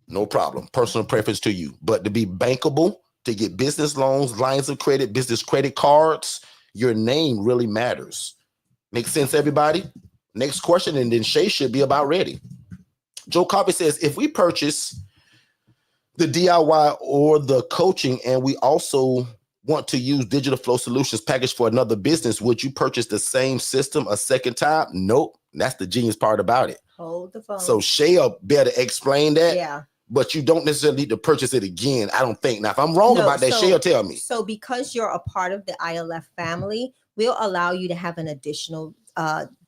No problem. Personal preference to you. But to be bankable, to get business loans, lines of credit, business credit cards, your name really matters. Make sense, everybody? Next question, and then Shay should be about ready. Joe Coffey says, if we purchase the DIY or the coaching and we also want to use Digital Flow Solutions package for another business, would you purchase the same system a second time? Nope. That's the genius part about it. Hold the phone. So Shea better explain that. Yeah. But you don't necessarily need to purchase it again, I don't think. Now, if I'm wrong about that, Shea tell me. So because you're a part of the ILF family, we'll allow you to have an additional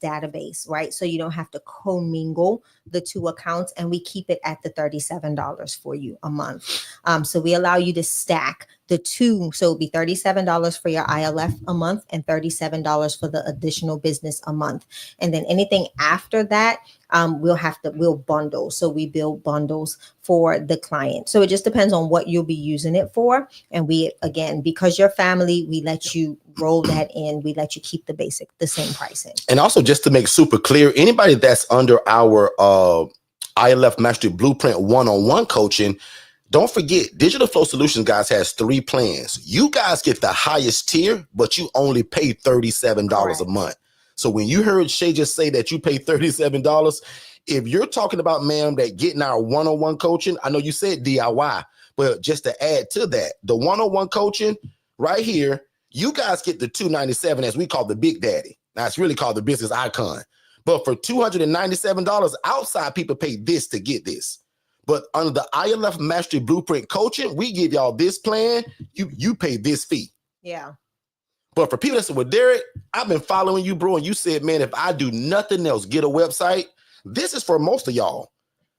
database, right? So you don't have to commingle the two accounts, and we keep it at the $37 for you a month. So we allow you to stack the two. So it'll be $37 for your ILF a month and $37 for the additional business a month. And then anything after that, we'll bundle. So we build bundles for the client. So it just depends on what you'll be using it for. And we, again, because you're family, we let you roll that in. We let you keep the same pricing. And also, just to make super clear, anybody that's under our ILF Mastery Blueprint one-on-one coaching, don't forget, Digital Flow Solutions, guys, has 3 plans. You guys get the highest tier, but you only pay $37 a month. So when you heard Shay just say that you pay $37, if you're talking about, ma'am, that getting our one-on-one coaching, I know you said DIY, but just to add to that, the one-on-one coaching right here, you guys get the $297, as we call the Big Daddy. Now, it's really called the Business Icon. But for $297, outside people pay this to get this. But under the ILF Mastery Blueprint coaching, we give y'all this plan. You pay this fee. Yeah. But for people that said, well, Derek, I've been following you, bro. And you said, man, if I do nothing else, get a website. This is for most of y'all,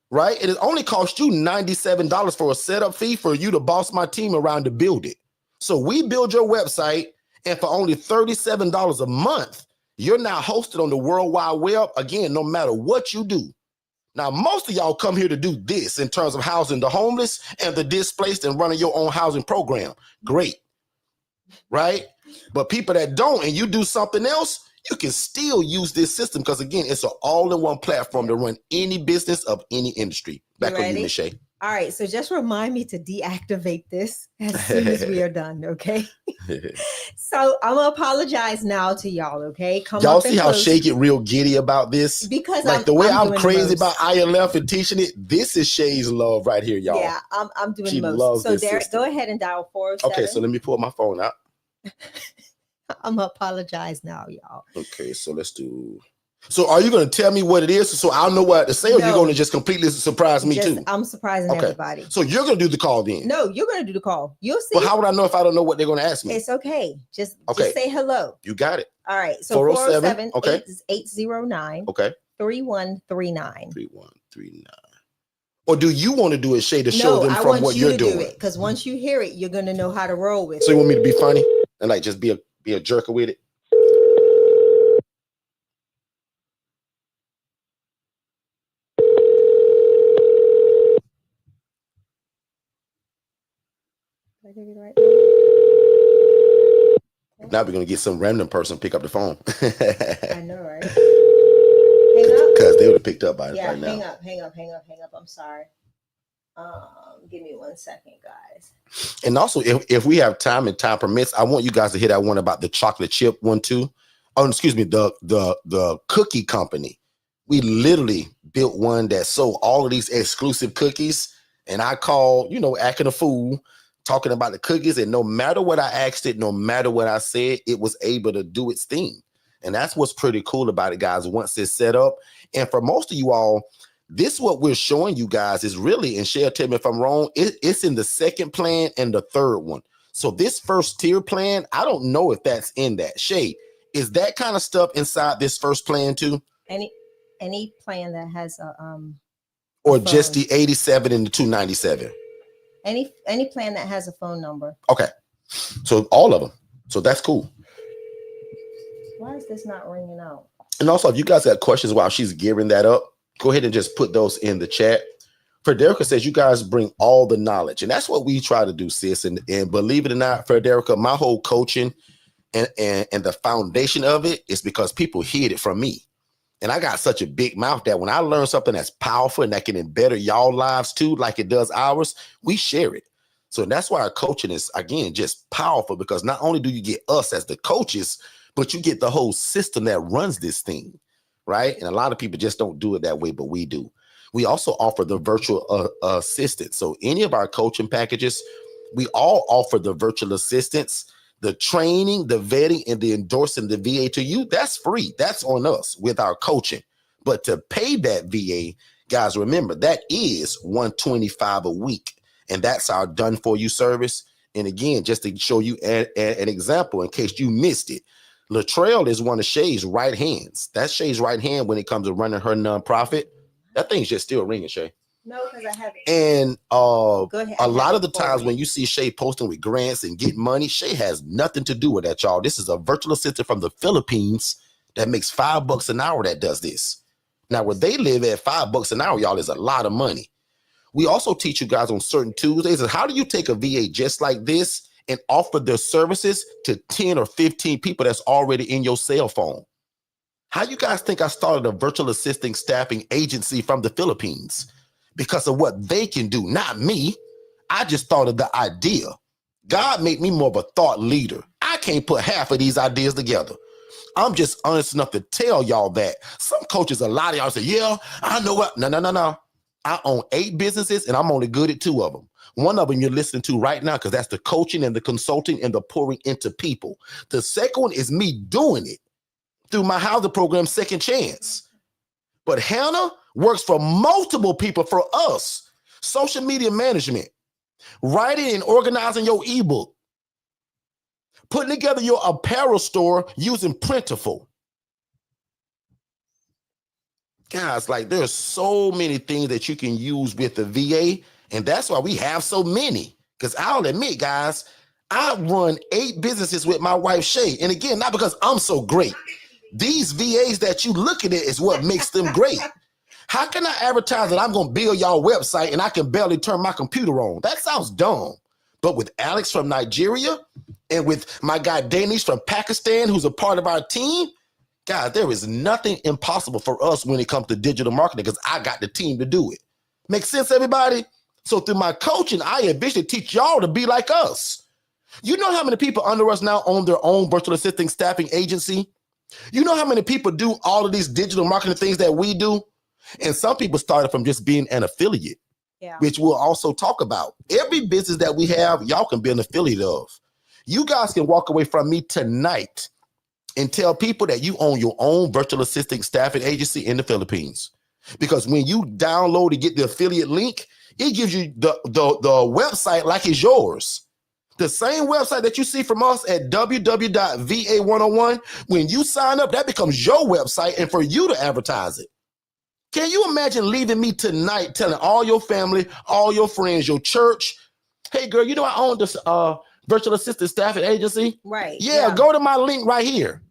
right? It only cost you $97 for a setup fee for you to boss my team around to build it. So we build your website, and for only $37 a month, you're now hosted on the World Wide Web. Again, no matter what you do. Now, most of y'all come here to do this in terms of housing the homeless and the displaced and running your own housing program. Great, right? But people that don't, and you do something else, you can still use this system because, again, it's an all-in-one platform to run any business of any industry. Back on you, Ms. Shay. All right, so just remind me to deactivate this as soon as we are done, okay? So I'm gonna apologize now to y'all, okay? Y'all see how Shay get real giddy about this? Because like the way I'm crazy about ILF and teaching it, this is Shay's love right here, y'all. Yeah, I'm doing she the most. Loves so this Derek, system. go ahead and dial 407. Okay, so let me pull my phone out. I'm gonna apologize now, y'all. Okay, so let's do. So are you going to tell me what it is so I'll know what to say, or you're going to just completely surprise me too? I'm surprising everybody. So you're going to do the call then? No, you're going to do the call. You'll see. Well, how would I know if I don't know what they're going to ask me? It's okay. Just say hello. You got it. All right. So 407 809 3139. 3139. Or do you want to do it, Shay, to show them from what you're doing? Because once you hear it, you're going to know how to roll with it. So you want me to be funny and like just be a jerker with it? Right now we're gonna get some random person pick up the phone. I know, right? Hang up. Because they would have picked up by right now. Hang up. I'm sorry. Give me 1 second, guys. And also, if we have time and time permits, I want you guys to hear that one about the chocolate chip one too. Oh, excuse me, the cookie company. We literally built one that sold all of these exclusive cookies, and I called, acting a fool, talking about the cookies, and no matter what I asked it, no matter what I said, it was able to do its thing. And that's what's pretty cool about it, guys, once it's set up. And for most of you all, this what we're showing you guys is really, and Shay, tell me if I'm wrong, it's in the second plan and the third one. So this first tier plan, I don't know if that's in that. Shay, is that kind of stuff inside this first plan too? Any plan that has or just the 87 and the 297? Any plan that has a phone number. Okay. So all of them. So that's cool. Why is this not ringing out? And also, if you guys got questions while she's gearing that up, go ahead and just put those in the chat. Frederica says you guys bring all the knowledge. And that's what we try to do, sis. And believe it or not, Frederica, my whole coaching and the foundation of it is because people hear it from me. And I got such a big mouth that when I learn something that's powerful and that can better y'all lives too, like it does ours, we share it. So that's why our coaching is, again, just powerful, because not only do you get us as the coaches, but you get the whole system that runs this thing, right? And a lot of people just don't do it that way, but we do. We also offer the virtual assistant. So any of our coaching packages, We all offer the virtual assistants, the training, the vetting, and the endorsing the VA to you. That's free. That's on us with our coaching. But to pay that VA, guys, remember that is $125 a week. And that's our done for you service. And again, just to show you an example in case you missed it, Latrell is one of Shay's right hands. That's Shay's right hand when it comes to running her nonprofit. That thing's just still ringing, Shay. No, because I have it. And a lot of the times when you see Shay posting with grants and getting money, Shay has nothing to do with that, y'all. This is a virtual assistant from the Philippines that makes $5 an hour that does this. Now, where they live at $5 an hour, y'all, is a lot of money. We also teach you guys on certain Tuesdays, and how do you take a VA just like this and offer their services to 10 or 15 people that's already in your cell phone? How you guys think I started a virtual assistant staffing agency from the Philippines? Because of what they can do, not me. I just thought of the idea. God made me more of a thought leader. I can't put half of these ideas together. I'm just honest enough to tell y'all that. Some coaches, a lot of y'all say, yeah, I know what. No. I own 8 businesses and I'm only good at 2 of them. One of them you're listening to right now because that's the coaching and the consulting and the pouring into people. The second one is me doing it through my housing program, Second Chance. But Hannah works for multiple people for us. Social media management, writing and organizing your ebook, putting together your apparel store using Printiful. Guys, like there's so many things that you can use with the VA, and that's why we have so many. Because I'll admit, guys, I run 8 businesses with my wife, Shay. And again, not because I'm so great. These VAs that you looking at is what makes them great. How can I advertise that I'm going to build y'all website and I can barely turn my computer on? That sounds dumb. But with Alex from Nigeria and with my guy Danish from Pakistan, who's a part of our team, guys, there is nothing impossible for us when it comes to digital marketing because I got the team to do it. Make sense, everybody? So through my coaching, I eventually teach y'all to be like us. You know how many people under us now own their own virtual assistant staffing agency? You know how many people do all of these digital marketing things that we do? And some people started from just being an affiliate, which we'll also talk about. Every business that we have, y'all can be an affiliate of. You guys can walk away from me tonight and tell people that you own your own virtual assistant staffing agency in the Philippines. Because when you download and get the affiliate link, it gives you the website like it's yours. The same website that you see from us at www.va101, when you sign up, that becomes your website and for you to advertise it. Can you imagine leaving me tonight telling all your family, all your friends, your church, hey, girl, you know I own this virtual assistant staffing agency? Right. Yeah, go to my link right here.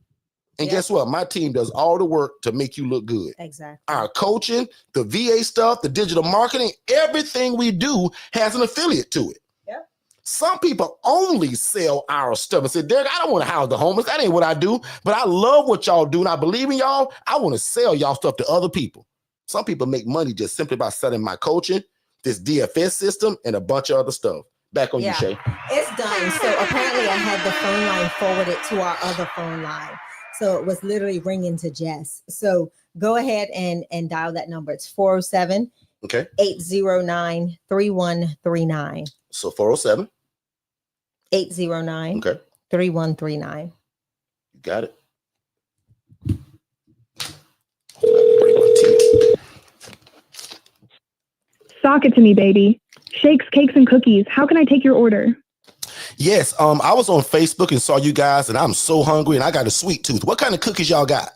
And guess what? My team does all the work to make you look good. Exactly. Our coaching, the VA stuff, the digital marketing, everything we do has an affiliate to it. Yep. Some people only sell our stuff and say, Derek, I don't want to house the homeless. That ain't what I do. But I love what y'all do. And I believe in y'all. I want to sell y'all stuff to other people. Some people make money just simply by selling my coaching, this DFS system, and a bunch of other stuff. Back on you, Shay. It's done. So apparently I had the phone line forwarded to our other phone line. So it was literally ringing to Jess. So go ahead and dial that number. It's 407 809 3139. So 407 809 3139. You got it. Sock it to me, baby. Shakes, cakes, and cookies. How can I take your order? Yes, I was on Facebook and saw you guys, and I'm so hungry, and I got a sweet tooth. What kind of cookies y'all got?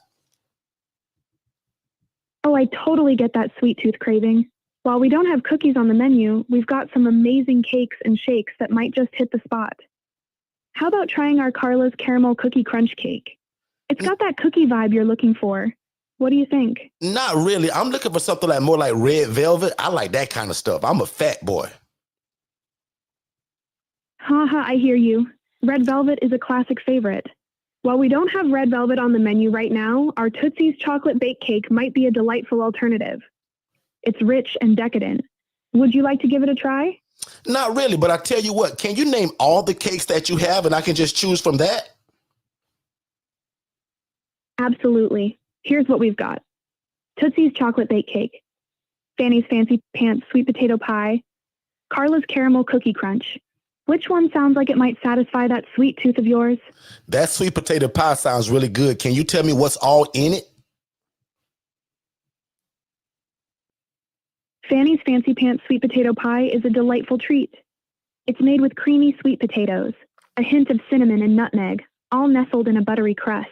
Oh, I totally get that sweet tooth craving. While we don't have cookies on the menu, we've got some amazing cakes and shakes that might just hit the spot. How about trying our Carla's Caramel Cookie Crunch Cake? It's got that cookie vibe you're looking for. What do you think? Not really. I'm looking for something like more like red velvet. I like that kind of stuff. I'm a fat boy. Haha, I hear you. Red velvet is a classic favorite. While we don't have red velvet on the menu right now, our Tootsie's chocolate bake cake might be a delightful alternative. It's rich and decadent. Would you like to give it a try? Not really, but I tell you what, can you name all the cakes that you have and I can just choose from that? Absolutely. Here's what we've got. Tootsie's chocolate bake cake, Fanny's Fancy Pants sweet potato pie, Carla's Caramel Cookie Crunch, Which one sounds like it might satisfy that sweet tooth of yours? That sweet potato pie sounds really good. Can you tell me what's all in it? Fanny's Fancy Pants sweet potato pie is a delightful treat. It's made with creamy sweet potatoes, a hint of cinnamon and nutmeg, all nestled in a buttery crust.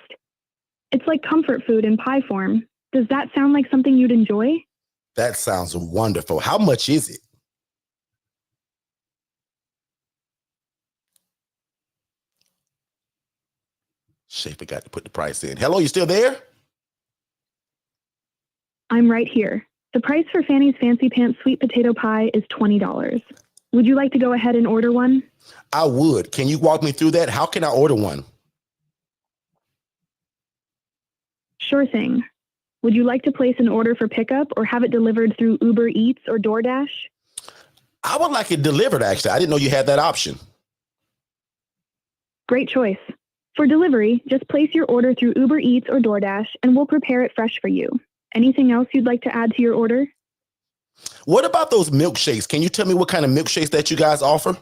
It's like comfort food in pie form. Does that sound like something you'd enjoy? That sounds wonderful. How much is it? Shay forgot to put the price in. Hello, you still there? I'm right here. The price for Fanny's Fancy Pants sweet potato pie is $20. Would you like to go ahead and order one? I would. Can you walk me through that? How can I order one? Sure thing. Would you like to place an order for pickup or have it delivered through Uber Eats or DoorDash? I would like it delivered, actually. I didn't know you had that option. Great choice. For delivery, just place your order through Uber Eats or DoorDash and we'll prepare it fresh for you. Anything else you'd like to add to your order? What about those milkshakes? Can you tell me what kind of milkshakes that you guys offer?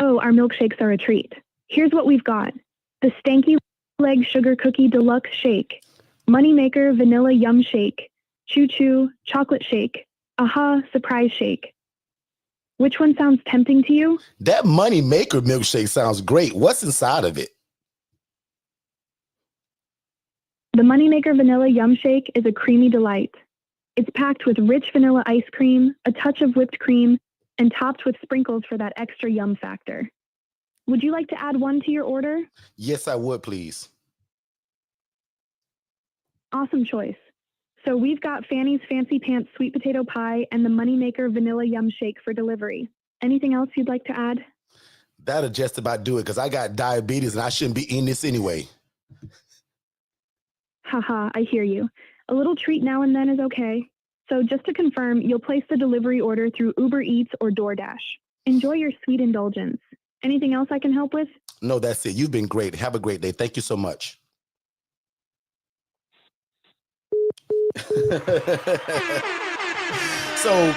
Oh, our milkshakes are a treat. Here's what we've got. The Stanky Leg Sugar Cookie Deluxe Shake, Moneymaker Vanilla Yum Shake, Choo Choo Chocolate Shake, Aha Surprise Shake. Which one sounds tempting to you? That Moneymaker milkshake sounds great. What's inside of it? The Moneymaker Vanilla Yum Shake is a creamy delight. It's packed with rich vanilla ice cream, a touch of whipped cream, and topped with sprinkles for that extra yum factor. Would you like to add one to your order? Yes, I would, please. Awesome choice. So we've got Fanny's Fancy Pants sweet potato pie and the Moneymaker Vanilla Yum Shake for delivery. Anything else you'd like to add? That'll just about do it because I got diabetes and I shouldn't be eating this anyway. Haha, I hear you. A little treat now and then is okay. So just to confirm, you'll place the delivery order through Uber Eats or DoorDash. Enjoy your sweet indulgence. Anything else I can help with? No, that's it. You've been great. Have a great day. Thank you so much. So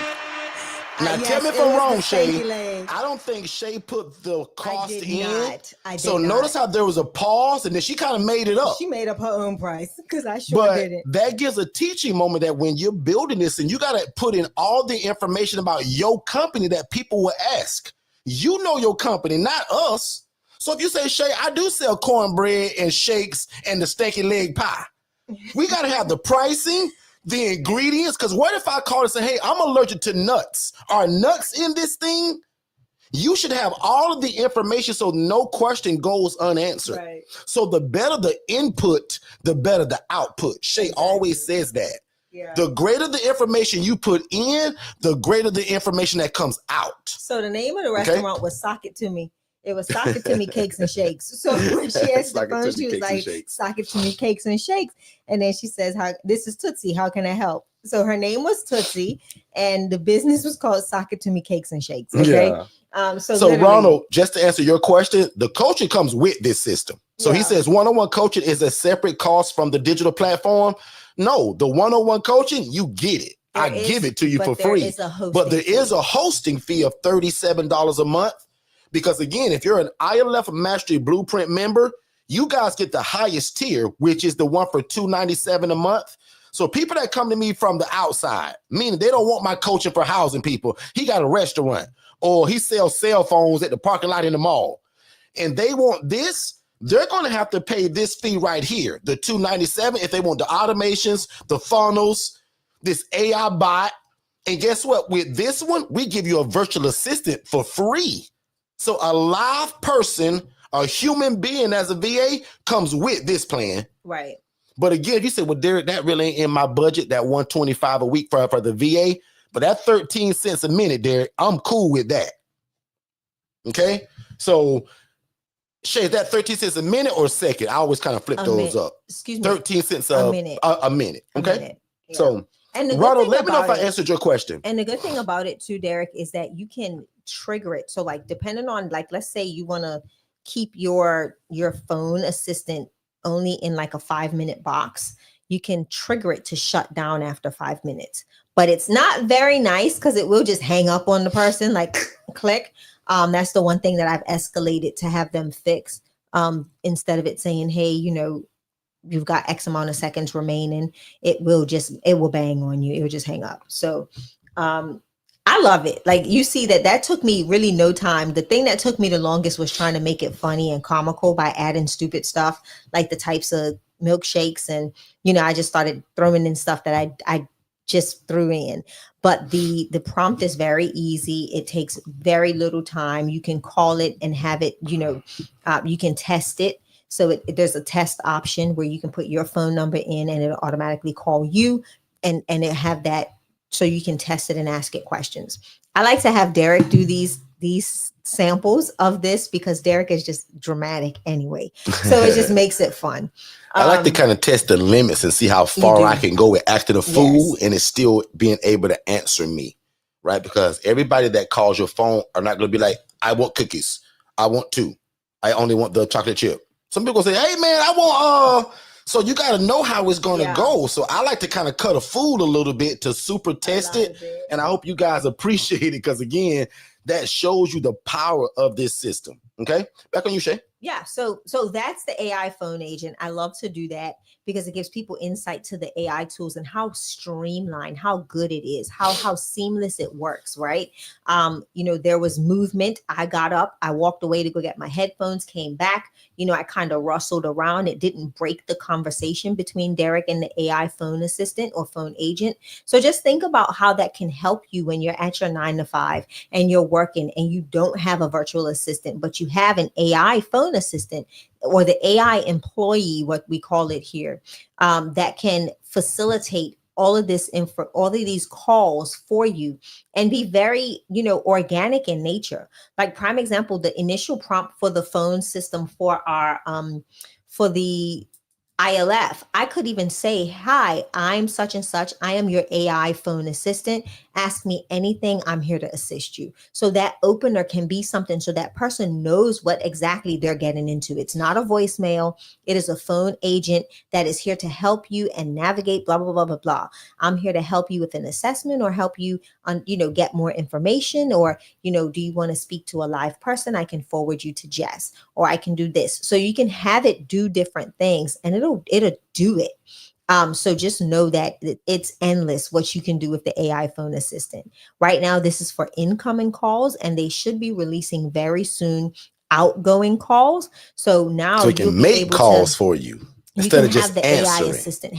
now tell me if I'm wrong, Shay. I don't think Shay put the cost in. So notice how there was a pause and then she kind of made it up. She made up her own price because I sure didn't. That gives a teaching moment that when you're building this and you got to put in all the information about your company that people will ask. You know your company, not us. So if you say, Shay, I do sell cornbread and shakes and the stinky leg pie. We got to have the pricing, the ingredients, because what if I call and say, hey, I'm allergic to nuts? Are nuts in this thing? You should have all of the information so no question goes unanswered. Right. So the better the input, the better the output. Shay always says that. Yeah. The greater the information you put in, the greater the information that comes out. So the name of the restaurant was Sock It To Me. It was Sock It To Me Cakes and Shakes. So when she asked the phone, she was like, Sock It To Me Cakes and Shakes. And then she says, this is Tootsie. How can I help? So her name was Tootsie and the business was called Sock It To Me Cakes and Shakes. Okay. Yeah. So Ronald, just to answer your question, the coaching comes with this system. So he says one-on-one coaching is a separate cost from the digital platform. No, the one-on-one coaching, you get it. I give it to you for free. But there is a hosting fee of $37 a month. Because again, if you're an ILF Mastery Blueprint member, you guys get the highest tier, which is the one for $297 a month. So people that come to me from the outside, meaning they don't want my coaching for housing people. He got a restaurant or he sells cell phones at the parking lot in the mall. And they want this. They're going to have to pay this fee right here, the $297, if they want the automations, the funnels, this AI bot. And guess what? With this one, we give you a virtual assistant for free. So a live person, a human being as a VA comes with this plan. Right. But again, if you say, well, Derek, that really ain't in my budget, that $125 a week for the VA, but that 13 cents a minute, Derek, I'm cool with that. Okay. So Shay, is that 13 cents a minute or a second? I always kind of flip those up. Excuse me. 13 cents a minute. A minute. Okay. A minute. Yeah. So and Ronald, let me know if I answered your question. And the good thing about it too, Derek, is that you can trigger it. So like depending on like, let's say you want to keep your phone assistant only in like a 5-minute box, you can trigger it to shut down after 5 minutes. But it's not very nice because it will just hang up on the person like click. That's the one thing that I've escalated to have them fix. Instead of it saying, hey, you've got X amount of seconds remaining, it will bang on you. It will just hang up. So I love it. Like, you see that took me really no time. The thing that took me the longest was trying to make it funny and comical by adding stupid stuff, like the types of milkshakes. And, I just started throwing in stuff that I just threw in. But the prompt is very easy. It takes very little time. You can call it and have it, you can test it. So there's a test option where you can put your phone number in and it'll automatically call you, and it have that, so you can test it and ask it questions. I like to have Derek do these samples of this because Derek is just dramatic anyway. So it just makes it fun. I like to kind of test the limits and see how far I can go with acting a fool and it's still being able to answer me, right? Because everybody that calls your phone are not going to be like, I want cookies. I want 2. I only want the chocolate chip. Some people say, hey, man, I want, so you got to know how it's going to go. So I like to kind of cut a fool a little bit to super test it. And I hope you guys appreciate it because, again, that shows you the power of this system. Okay, back on you, Shay. Yeah, so that's the AI phone agent. I love to do that because it gives people insight to the AI tools and how streamlined, how good it is, how seamless it works, right? There was movement. I got up, I walked away to go get my headphones, came back, I kind of rustled around. It didn't break the conversation between Derek and the AI phone assistant or phone agent. So just think about how that can help you when you're at your 9 to 5 and you're working and you don't have a virtual assistant, but you have an AI phone assistant or the AI employee, what we call it here, that can facilitate all of these calls for you and be very, organic in nature. Like, prime example, the initial prompt for the phone system for our for the ILF, I could even say, hi, I'm such and such. I am your AI phone assistant. Ask me anything. I'm here to assist you. So that opener can be something so that person knows what exactly they're getting into. It's not a voicemail. It is a phone agent that is here to help you and navigate, blah, blah, blah, blah, blah. I'm here to help you with an assessment or help you on, get more information, or, do you want to speak to a live person? I can forward you to Jess, or I can do this. So you can have it do different things and it'll do it. So just know that it's endless what you can do with the AI phone assistant. Right now, this is for incoming calls, and they should be releasing very soon outgoing calls. So now so it can make calls for you instead of just the answering. AI assistant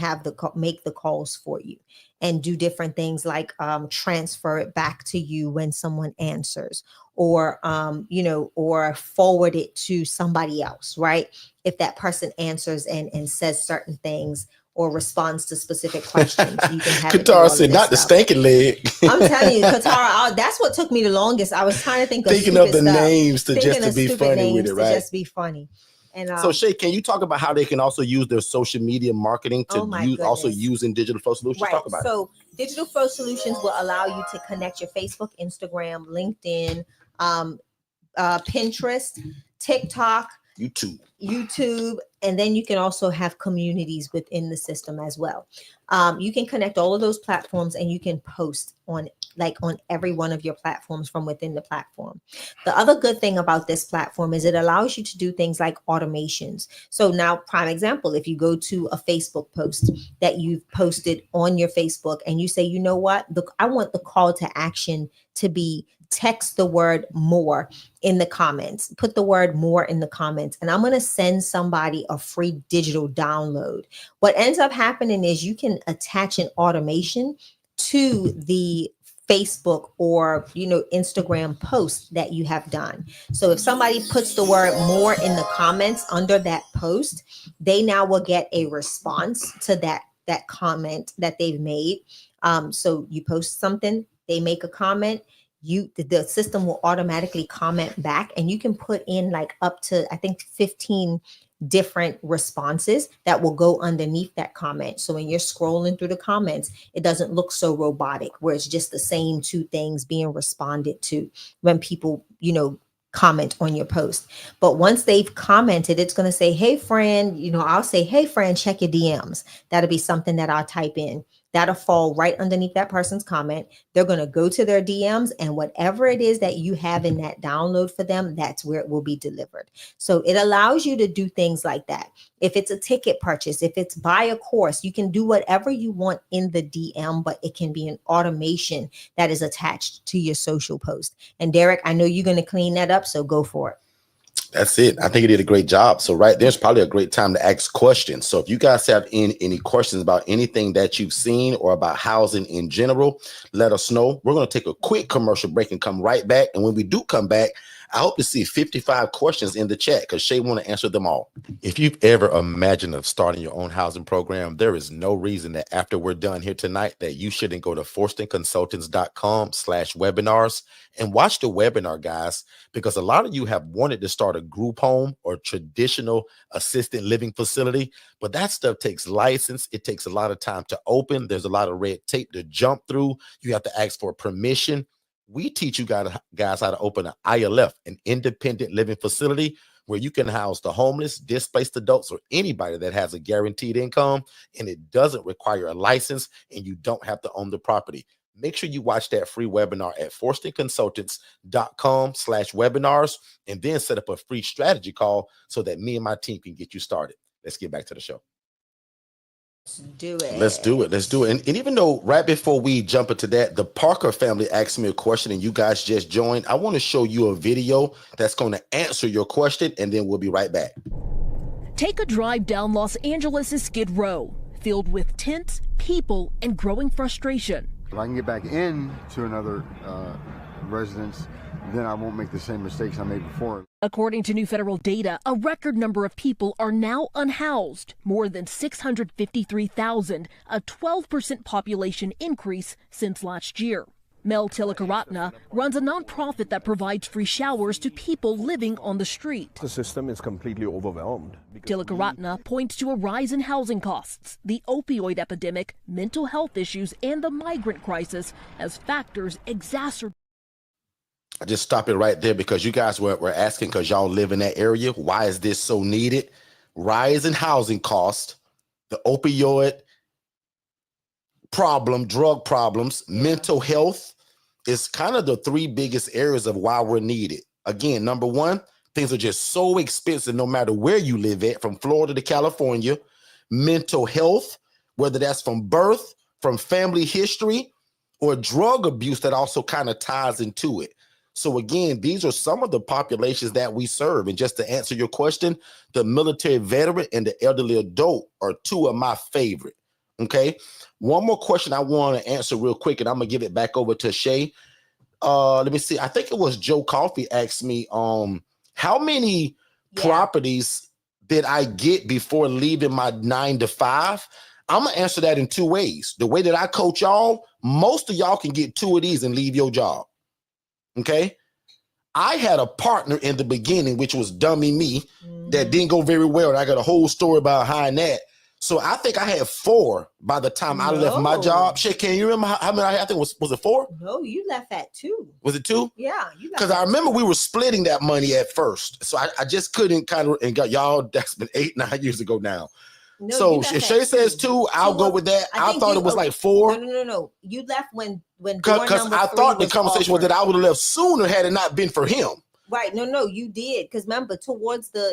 make the calls for you and do different things like transfer it back to you when someone answers, or or forward it to somebody else, right? If that person answers and says certain things or responds to specific questions, you can have Qatar said, not the stinking leg. I'm telling you, Qatar, that's what took me the longest. I was trying to think of the names to be funny with it, right? Just be funny. And so Shay, can you talk about how they can also use their social media marketing to also using Digital Flow Solutions? Right. Talk about it. Digital Flow Solutions will allow you to connect your Facebook, Instagram, LinkedIn, Pinterest, TikTok, YouTube, and then you can also have communities within the system as well. You can connect all of those platforms and you can post on every one of your platforms from within the platform. The other good thing about this platform is it allows you to do things like automations. So now, prime example, if you go to a Facebook post that you've posted on your Facebook and you say, you know what, I want the call to action to be text the word more in the comments, put the word more in the comments, and I'm going to send somebody a free digital download. What ends up happening is you can attach an automation to the Facebook or Instagram post that you have done. So if somebody puts the word more in the comments under that post, they now will get a response to that comment that they've made. So you post something, they make a comment, the system will automatically comment back, and you can put in like up to, I think, 15 different responses that will go underneath that comment. So when you're scrolling through the comments, it doesn't look so robotic, where it's just the same 2 things being responded to when people, comment on your post. But once they've commented, it's going to say, hey, friend, I'll say, hey, friend, check your DMs. That'll be something that I'll type in. That'll fall right underneath that person's comment. They're going to go to their DMs, and whatever it is that you have in that download for them, that's where it will be delivered. So it allows you to do things like that. If it's a ticket purchase, if it's buy a course, you can do whatever you want in the DM, but it can be an automation that is attached to your social post. And Derek, I know you're going to clean that up, so go for it. That's it. I think you did a great job. So right there's probably a great time to ask questions. So if you guys have any questions about anything that you've seen or about housing in general, let us know. We're going to take a quick commercial break and come right back. And when we do come back, I hope to see 55 questions in the chat because Shay want to answer them all. If you've ever imagined of starting your own housing program, there is no reason that after we're done here tonight that you shouldn't go to forstonconsultants.com/webinars and watch the webinar, guys, because a lot of you have wanted to start a group home or traditional assisted living facility, but that stuff takes license. It takes a lot of time to open. There's a lot of red tape to jump through. You have to ask for permission. We teach you guys how to open an ILF, an independent living facility, where you can house the homeless, displaced adults, or anybody that has a guaranteed income, and it doesn't require a license, and you don't have to own the property. Make sure you watch that free webinar at forstonconsultants.com/webinars, and then set up a free strategy call so that me and my team can get you started. Let's get back to the show. Let's do it. And even though right before we jump into that, the Parker family asked me a question and you guys just joined, I want to show you a video that's going to answer your question, and then we'll be right back. Take a drive down Los Angeles' Skid Row, filled with tents, people, and growing frustration. If I can get back into another residence, then I won't make the same mistakes I made before. According to new federal data, a record number of people are now unhoused, more than 653,000, a 12% population increase since last year. Mel Tilakaratna runs a nonprofit that provides free showers to people living on the street. The system is completely overwhelmed. Tilakaratna points to a rise in housing costs, the opioid epidemic, mental health issues, and the migrant crisis as factors exacerbate. I just stop it right there because you guys were asking, because y'all live in that area, why is this so needed? Rise in housing cost, the opioid problem, drug problems, mental health is kind of the three biggest areas of why we're needed. Again, number one, things are just so expensive no matter where you live at, from Florida to California. Mental health, whether that's from birth, from family history, or drug abuse, that also kind of ties into it. So again, these are some of the populations that we serve. And just to answer your question, the military veteran and the elderly adult are two of my favorite. Okay. One more question I want to answer real quick, and I'm going to give it back over to Shay. Let me see. I think it was Joe Coffey asked me, how many properties did I get before leaving my 9 to 5? I'm going to answer that in two ways. The way that I coach y'all, most of y'all can get 2 of these and leave your job. Okay. I had a partner in the beginning, which was dummy me, that didn't go very well. And I got a whole story behind that. So I think I had 4 by the time I left my job. Shit, can you remember how many I had? I think was it 4? No, you left at 2. Was it 2? Yeah. Because I remember we were splitting that money at first. So I just couldn't kind of, and got y'all, that's been 8-9 years ago now. No, so if Shay says 2, I'll go with that. I thought it was like 4. No. You left when because I thought the conversation was that I would have left sooner had it not been for him. Right. No, you did. Because remember,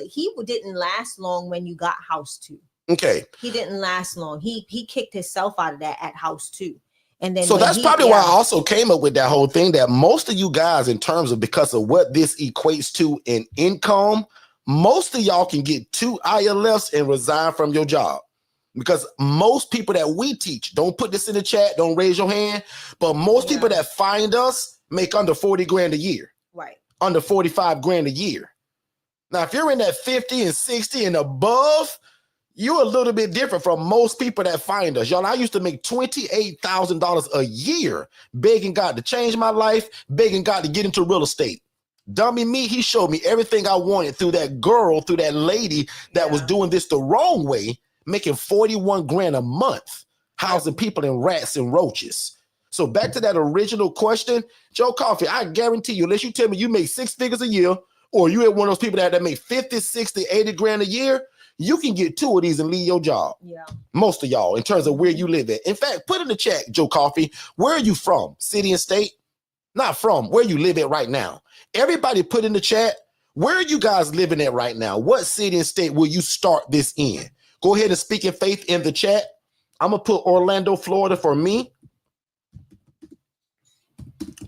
he didn't last long when you got house 2. Okay. He didn't last long. He kicked himself out of that at house 2. And then so that's probably why I also came up with that whole thing, that most of you guys, in terms of because of what this equates to in income, most of y'all can get 2 ILFs and resign from your job. Because most people that we teach, don't put this in the chat, don't raise your hand, but most people that find us make under 40 grand a year. Right. Under 45 grand a year. Now, if you're in that 50 and 60 and above, you're a little bit different from most people that find us. Y'all, I used to make $28,000 a year begging God to change my life, begging God to get into real estate. Dummy me, he showed me everything I wanted through that girl, through that lady that was doing this the wrong way, making 41 grand a month, housing people in rats and roaches. So back to that original question, Joe Coffey, I guarantee you, unless you tell me you make 6 figures a year, or you at one of those people that make 50, 60, 80 grand a year, you can get 2 of these and leave your job. Yeah. Most of y'all, in terms of where you live at. In fact, put in the chat, Joe Coffee, where are you from? City and state? Not from, where you live at right now. Everybody put in the chat, where are you guys living at right now? What city and state will you start this in? Go ahead and speak in faith in the chat. I'm going to put Orlando, Florida for me.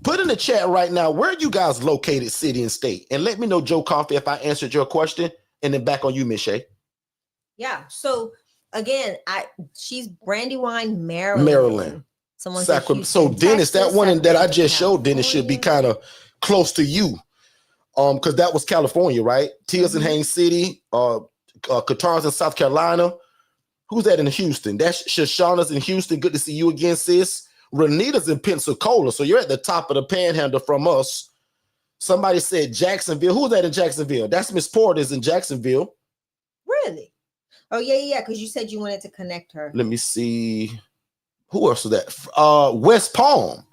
Put in the chat right now, where are you guys located, city and state? And let me know, Joe Coffee, if I answered your question. And then back on you, Miss Shay. Yeah. So again, she's Brandywine, Maryland. Maryland. Someone so Dennis, that one that I just showed, Dennis, should be kind of close to you. Because that was California, right? Tears in Haines City, Qatar's in South Carolina. Who's that in Houston? That's Shoshana's in Houston. Good to see you again, sis. Renita's in Pensacola. So you're at the top of the panhandle from us. Somebody said Jacksonville. Who's that in Jacksonville? That's Miss Porter's in Jacksonville. Really? Oh, yeah. Because you said you wanted to connect her. Let me see. Who else was that? West Palm.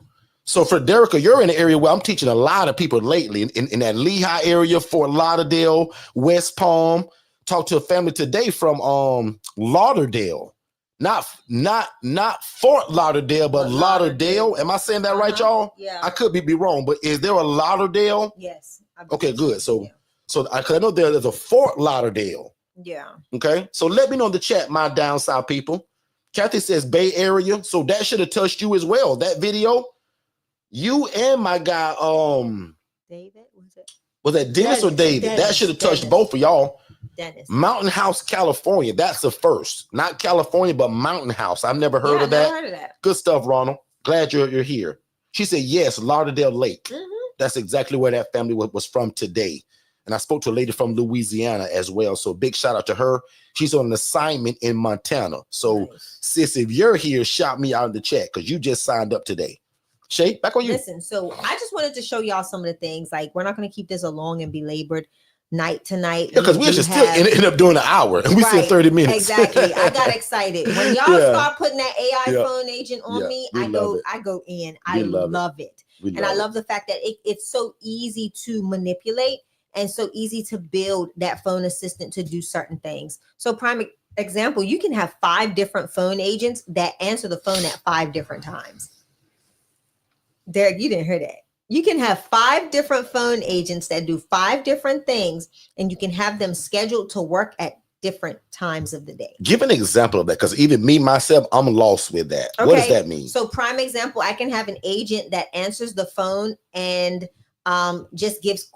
So Frederica, you're in the area where I'm teaching a lot of people lately in that Lehigh area, Fort Lauderdale, West Palm. Talked to a family today from Lauderdale. Not Fort Lauderdale, but Lauderdale. Am I saying that right, y'all? Yeah. I could be wrong, but is there a Lauderdale? Yes. Okay, good. So I know there's a Fort Lauderdale. Yeah. Okay. So let me know in the chat, my downside people. Kathy says Bay Area. So that should have touched you as well. That video, you and my guy, David, was that Dennis or David? That should have touched both of y'all. Dennis. Mountain House, California. That's the first. Not California, but Mountain House. I've never heard of that. Never heard of that. Good stuff, Ronald. Glad you're here. She said, yes, Lauderdale Lake. That's exactly where that family was from today. And I spoke to a lady from Louisiana as well. So big shout out to her. She's on an assignment in Montana. So sis, if you're here, shout me out in the chat because you just signed up today. Shay, back on you. Listen, so I just wanted to show y'all some of the things. Like, we're not going to keep this a long and belabored night tonight. Yeah, because we should still end up doing an hour and we said 30 minutes. Exactly. I got excited. When y'all start putting that AI phone agent on me, I go in. I love it. And I love the fact that it's so easy to manipulate and so easy to build that phone assistant to do certain things. So prime example, you can have 5 different phone agents that answer the phone at 5 different times. Derek, you didn't hear that. You can have 5 different phone agents that do 5 different things, and you can have them scheduled to work at different times of the day. Give an example of that, because even me, myself, I'm lost with that. Okay. What does that mean? So prime example, I can have an agent that answers the phone and just gives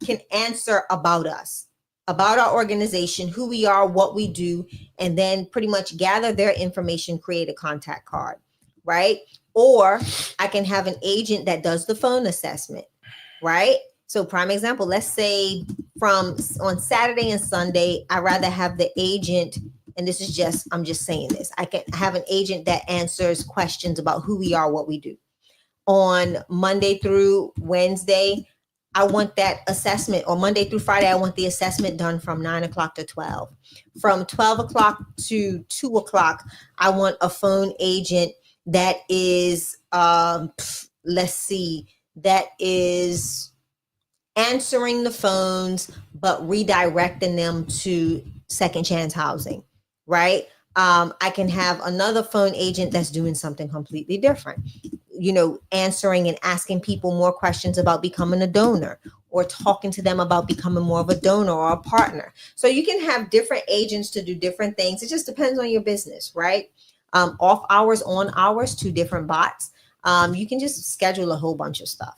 can answer about us, about our organization, who we are, what we do, and then pretty much gather their information, create a contact card, right? Or I can have an agent that does the phone assessment, right? So prime example, let's say on Saturday and Sunday, I'd rather have the agent, and this is just, I'm just saying this, I can have an agent that answers questions about who we are, what we do. On Monday through Wednesday, I want that assessment, or Monday through Friday, I want the assessment done from 9 o'clock to 12. From 12 o'clock to 2 o'clock, I want a phone agent that is, that is answering the phones, but redirecting them to second chance housing, right? I can have another phone agent that's doing something completely different, answering and asking people more questions about becoming a donor, or talking to them about becoming more of a donor or a partner. So you can have different agents to do different things. It just depends on your business, right? Off hours, on hours, 2 different bots. You can just schedule a whole bunch of stuff.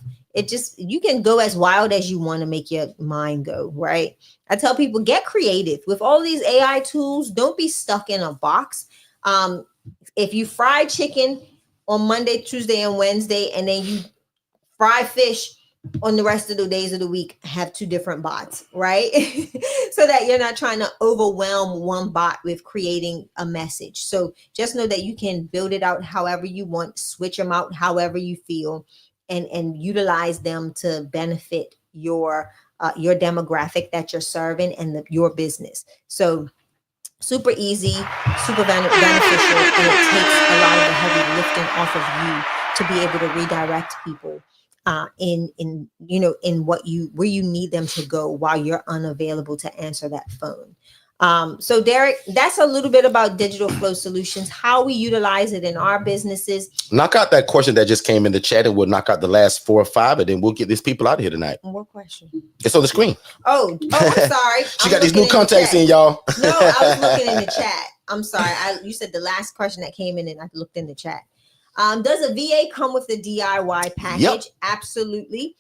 You can go as wild as you want to make your mind go, right? I tell people, get creative with all these AI tools. Don't be stuck in a box. If you fry chicken on Monday, Tuesday, and Wednesday, and then you fry fish on the rest of the days of the week, have 2 different bots, right? So that you're not trying to overwhelm one bot with creating a message. So just know that you can build it out however you want, switch them out however you feel, and utilize them to benefit your demographic that you're serving and your business. So super easy, super beneficial, and it takes a lot of the heavy lifting off of you to be able to redirect people in where you need them to go while you're unavailable to answer that phone. So Derek, that's a little bit about digital flow solutions, how we utilize it in our businesses. Knock out that question that just came in the chat, and we'll knock out the last 4 or 5, and then we'll get these people out of here tonight. What question? It's on the screen. Oh, I'm sorry. She got these new contacts in, y'all. No, I was looking in the chat. I'm sorry. You said the last question that came in, and I looked in the chat. Does a VA come with the DIY package? Yep. Absolutely.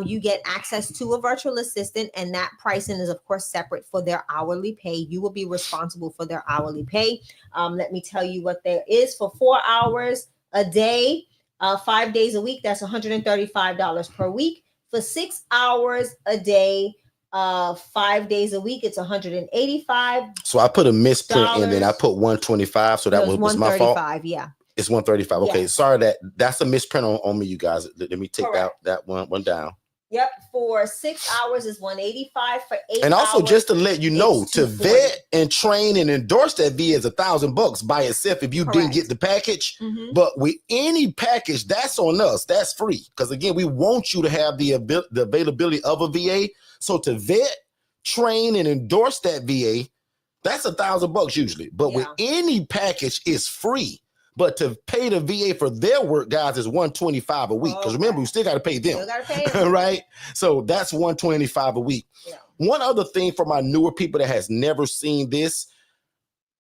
You get access to a virtual assistant, and that pricing is, of course, separate for their hourly pay. You will be responsible for their hourly pay. Let me tell you what there is for 4 hours a day, 5 days a week. That's $135 per week. For 6 hours a day, 5 days a week, it's $185. So I put a misprint in, and I put 125. So that was my fault. Yeah. It's 135. Okay, Yes. sorry, that's a misprint on me, you guys. Let me take that one down. Yep, for 6 hours is 185. For 8 and also hours, just to let you know, to 240. vet and train and endorse that VA is $1,000 by itself if you didn't get the package. Mhm. But with any package, that's on us. That's free, because again, we want you to have the availability of a VA. So to vet, train, and endorse that VA, that's $1,000 usually. But with any package, it's free. But to pay the VA for their work, guys, is $125 a week. Because remember, we still got to pay them. Still gotta pay them. Right? So that's $125 a week. Yeah. One other thing for my newer people that has never seen this,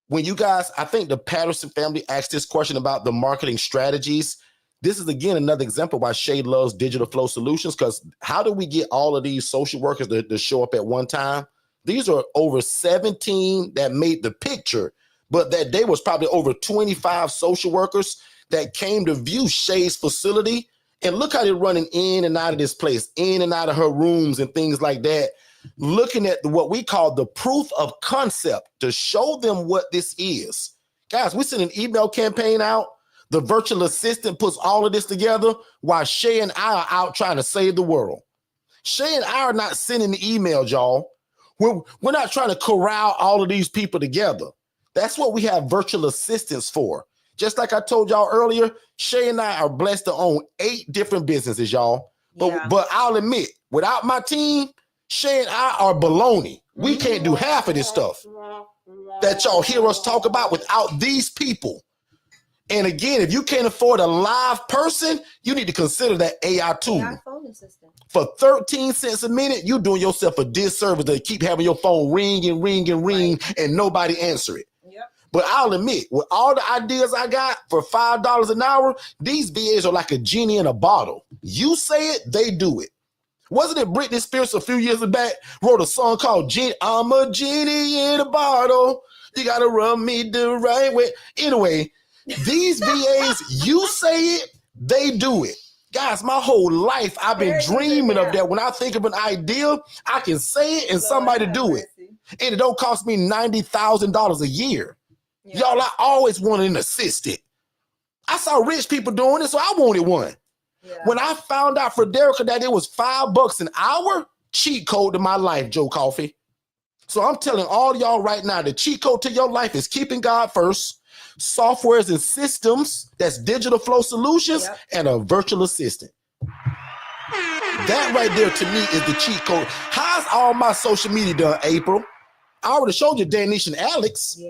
when you guys, I think the Patterson family asked this question about the marketing strategies. This is, again, another example why Shay loves Digital Flow Solutions, because how do we get all of these social workers to show up at one time? These are over 17 that made the picture. But that day was probably over 25 social workers that came to view Shay's facility. And look how they're running in and out of this place, in and out of her rooms and things like that, looking at what we call the proof of concept to show them what this is. Guys, we sent an email campaign out. The virtual assistant puts all of this together while Shay and I are out trying to save the world. Shay and I are not sending the emails, y'all. We're not trying to corral all of these people together. That's what we have virtual assistants for. Just like I told y'all earlier, Shay and I are blessed to own 8 different businesses, y'all. But I'll admit, without my team, Shay and I are baloney. We can't do half of this stuff that y'all hear us talk about without these people. And again, if you can't afford a live person, you need to consider that AI tool. AI phone assistant. For 13 cents a minute, you're doing yourself a disservice to keep having your phone ring and ring and ring and nobody answer it. But I'll admit, with all the ideas I got for $5 an hour, these VAs are like a genie in a bottle. You say it, they do it. Wasn't it Britney Spears a few years back wrote a song called I'm a genie in a bottle. You got to rub me the right way. Anyway, these VAs, you say it, they do it. Guys, my whole life, I've been dreaming of that. When I think of an idea, I can say it and somebody do it. And it don't cost me $90,000 a year. Y'all, I always wanted an assistant. I saw rich people doing it, so I wanted one. When I found out for Derica that it was $5 an hour, cheat code to my life, Joe Coffey. So I'm telling all y'all right now, the cheat code to your life is keeping God first, softwares and systems, that's Digital Flow Solutions, and a virtual assistant. That right there to me is the cheat code. How's all my social media done, April? I already showed you Danish and Alex.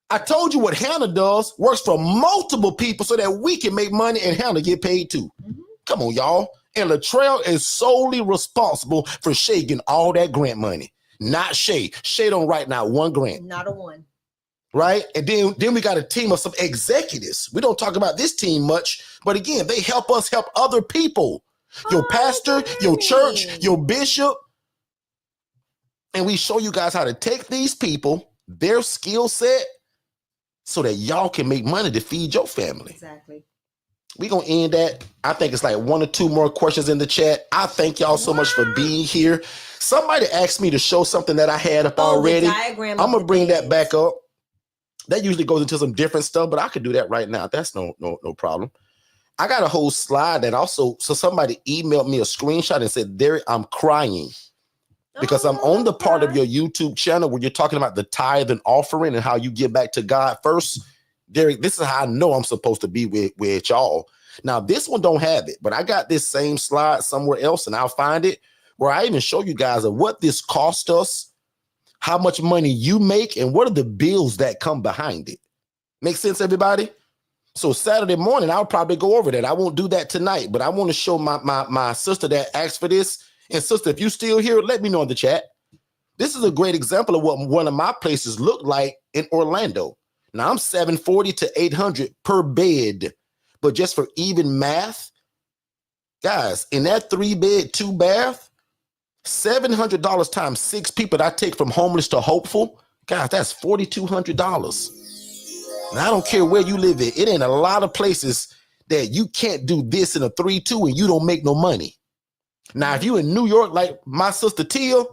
I told you what Hannah does, works for multiple people so that we can make money and Hannah get paid too. Come on, y'all. And Latrell is solely responsible for Shay getting all that grant money. Not Shay. Shay don't write not one grant. Not a one. Right? And then we got a team of some executives. We don't talk about this team much, but again, they help us help other people. Your pastor, your church, your bishop. And we show you guys how to take these people, their skill set, so that y'all can make money to feed your family. Exactly. We're going to end that. I think it's like 1 or 2 more questions in the chat. I thank y'all so much for being here. Somebody asked me to show something that I had up already. I'm going to bring that back up. That usually goes into some different stuff, but I could do that right now. That's no problem. I got a whole slide that also, so somebody emailed me a screenshot and said, there, I'm crying. Because I'm on the part of your YouTube channel where you're talking about the tithe and offering and how you give back to God first. Derek, this is how I know I'm supposed to be with y'all. Now, this one don't have it, but I got this same slide somewhere else, and I'll find it, where I even show you guys of what this cost us, how much money you make, and what are the bills that come behind it. Make sense, everybody? So Saturday morning, I'll probably go over that. I won't do that tonight, but I want to show my sister that asked for this. And sister, if you still here, let me know in the chat. This is a great example of what one of my places look like in Orlando. Now I'm $740 to $800 per bed, but just for even math, guys, in that 3-bed, 2-bath, $700 times 6 people that I take from homeless to hopeful, guys, that's $4,200. And I don't care where you live in. It ain't a lot of places that you can't do this in a 3-2 and you don't make no money. Now, if you in New York, like my sister Tia,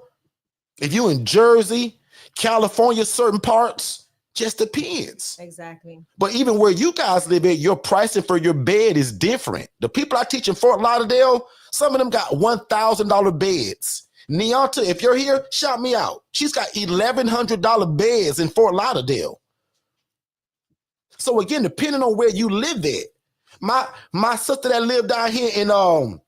if you in Jersey, California, certain parts, just depends. Exactly. But even where you guys live at, your pricing for your bed is different. The people I teach in Fort Lauderdale, some of them got $1,000 beds. Neonta, if you're here, shout me out. She's got $1,100 beds in Fort Lauderdale. So again, depending on where you live at, my sister that lived down here in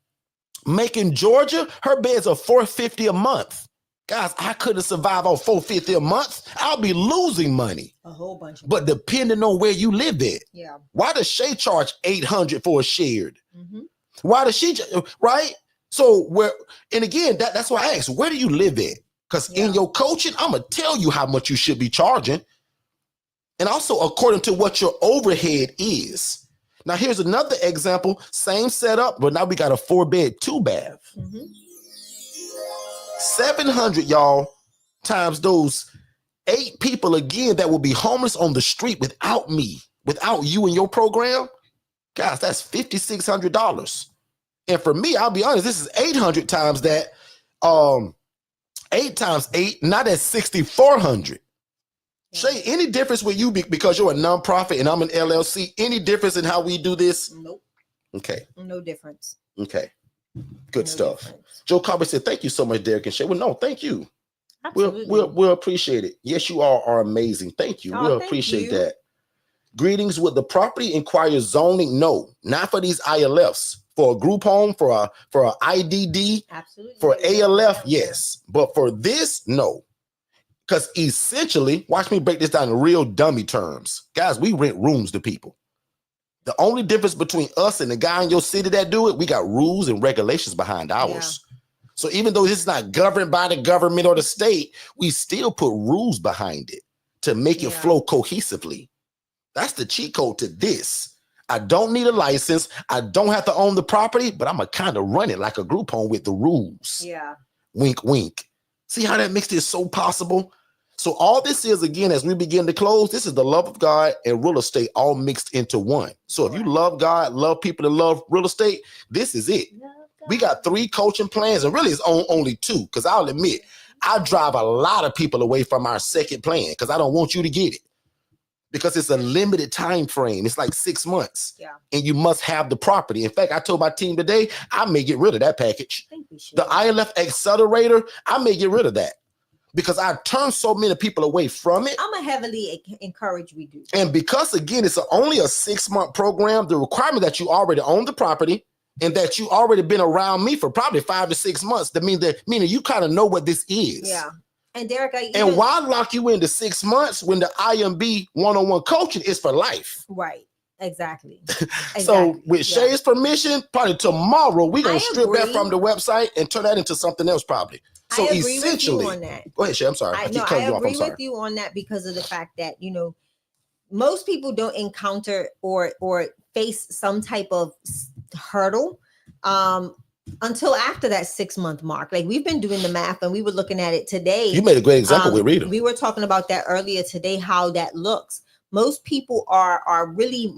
Macon, Georgia, her beds are $450 a month. Guys, I couldn't survive on $450 a month. I'll be losing money. A whole bunch. But depending on where you live at, yeah. Why does Shay charge $800 for a shared? Mm-hmm. Why does she? Right? So where? And again, that's why I asked, where do you live at? Because in your coaching, I'm gonna tell you how much you should be charging. And also according to what your overhead is. Now, here's another example, same setup, but now we got a 4-bed, 2-bath. Mm-hmm. 700, y'all, times those 8 people again that will be homeless on the street without me, without you in your program. Guys, that's $5,600. And for me, I'll be honest, this is 800 times that, 8 times 8, now that's 6,400. Shay, any difference with you because you're a nonprofit and I'm an LLC? Any difference in how we do this? Nope. Okay. No difference. Okay. Good stuff. Difference. Joe Carver said, thank you so much, Derek and Shay. Well, no, thank you. Absolutely. We'll appreciate it. Yes, you are amazing. Thank you. We'll appreciate that. Greetings. With the property inquire zoning? No, not for these ILFs. For a group home, for a IDD, absolutely. For ALF, yes. But for this, no. Because essentially, watch me break this down in real dummy terms. Guys, we rent rooms to people. The only difference between us and the guy in your city that do it, we got rules and regulations behind ours. Yeah. So even though it's not governed by the government or the state, we still put rules behind it to make it flow cohesively. That's the cheat code to this. I don't need a license. I don't have to own the property, but I'm going to kind of run it like a group home with the rules. Yeah. Wink, wink. See how that makes this so possible? So all this is, again, as we begin to close, this is the love of God and real estate all mixed into one. So if you love God, love people that love real estate, this is it. We got 3 coaching plans, and really it's only 2, because I'll admit, I drive a lot of people away from our second plan because I don't want you to get it. Because it's a limited time frame. It's like 6 months. Yeah. And you must have the property. In fact, I told my team today, I may get rid of that package. The ILF Accelerator, I may get rid of that. Because I turned so many people away from it. I'm going to heavily encourage we do. And because, again, it's only a 6-month program, the requirement that you already own the property and that you already been around me for probably 5 to 6 months, meaning you kind of know what this is. Yeah. And Derek, and why lock you into 6 months when the IMB one-on-one coaching is for life? Right. Exactly. So with Shay's permission, probably tomorrow, we're going to strip that from the website and turn that into something else probably. So I agree essentially, with you on that. Go ahead, Shay. I'm sorry. I agree with you on that because of the fact that, most people don't encounter or face some type of hurdle until after that 6-month mark. Like, we've been doing the math and we were looking at it today. You made a great example with Rita. We were talking about that earlier today, how that looks. Most people are really,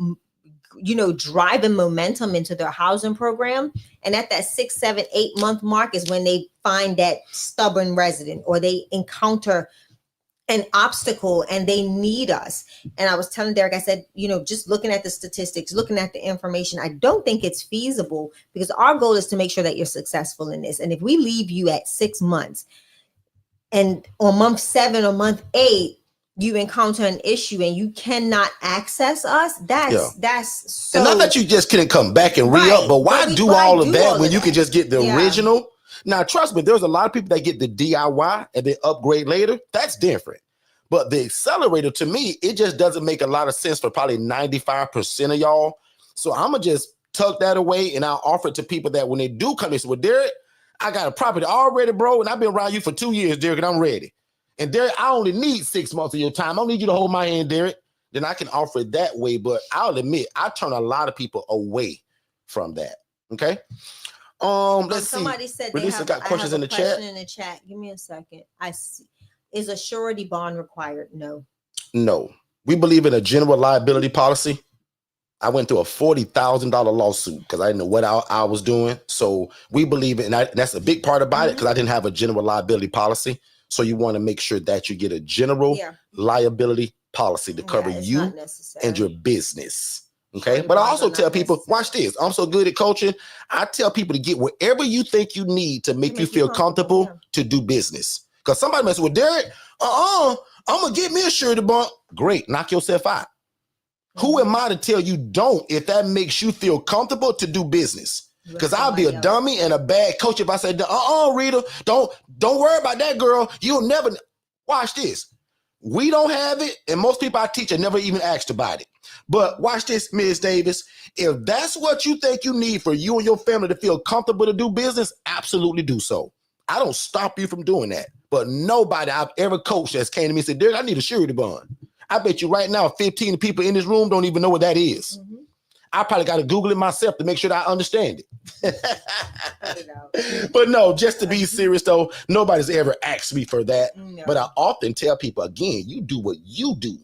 driving momentum into their housing program. And at that 6, 7, 8 month mark is when they find that stubborn resident or they encounter an obstacle and they need us. And I was telling Derek, I said, just looking at the statistics, looking at the information, I don't think it's feasible because our goal is to make sure that you're successful in this. And if we leave you at 6 months and on month 7 or month 8, you encounter an issue and you cannot access us, that's so. And not that you just couldn't come back and re-up, but why do all of that when you can just get the original? Now, trust me, there's a lot of people that get the DIY and they upgrade later. That's different. But the accelerator, to me, it just doesn't make a lot of sense for probably 95% of y'all. So I'm going to just tuck that away and I'll offer it to people that when they do come, they say, well, Derek, I got a property already, bro, and I've been around you for 2 years, Derek, and I'm ready. And Derek, I only need 6 months of your time. I don't need you to hold my hand, Derek. Then I can offer it that way. But I'll admit, I turn a lot of people away from that. Okay. Let's see. Somebody said Producer got questions in the chat. In the chat. Give me a second. I see. Is a surety bond required? No. No. We believe in a general liability policy. I went through a $40,000 lawsuit because I didn't know what I was doing. So we believe in that. That's a big part about it because I didn't have a general liability policy. So you want to make sure that you get a general liability policy to cover you and your business. Okay. But I also tell people, watch this. I'm so good at coaching. I tell people to get wherever you think you need to make you feel comfortable to do business. Because somebody mess with Derek, I'm going to get me a surety bond. Great. Knock yourself out. Who am I to tell you don't if that makes you feel comfortable to do business? Because I'll be a dummy and a bad coach if I said, Rita, don't worry about that, girl. You'll never. Watch this. We don't have it, and most people I teach have never even asked about it. But watch this, Ms. Davis. If that's what you think you need for you and your family to feel comfortable to do business, absolutely do so. I don't stop you from doing that. But nobody I've ever coached has came to me and said, Derek, I need a surety bond. I bet you right now 15 people in this room don't even know what that is. I probably got to Google it myself to make sure that I understand it. But no, just to be serious though, nobody's ever asked me for that. No. But I often tell people, again, you do what you do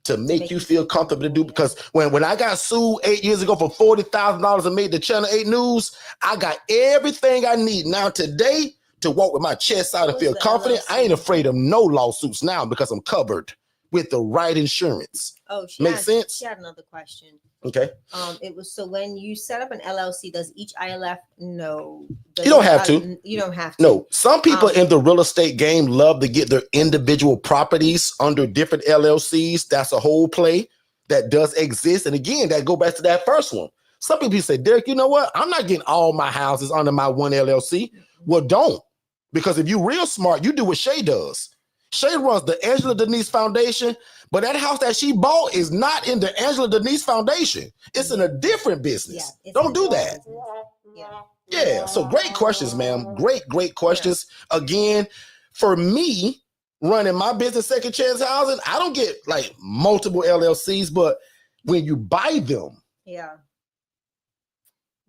to make you feel comfortable to do. Because when I got sued 8 years ago for $40,000 and made the Channel 8 News, I got everything I need now today to walk with my chest out and feel confident. I ain't afraid of no lawsuits now because I'm covered with the right insurance. Oh, makes sense. She had another question. Okay. It was so when you set up an LLC, does each ILF know? You don't have to. You don't have to. No. Some people in the real estate game love to get their individual properties under different LLCs. That's a whole play that does exist. And again, that go back to that first one. Some people say, Derek, you know what? I'm not getting all my houses under my one LLC. Well, don't. Because if you're real smart, you do what Shay does. Shay runs the Angela Denise Foundation, but that house that she bought is not in the Angela Denise Foundation. It's in a different business. Don't do that. Yeah. So great questions, ma'am. Great questions. Again, for me, running my business, Second Chance Housing, I don't get like multiple LLCs, but when you buy them,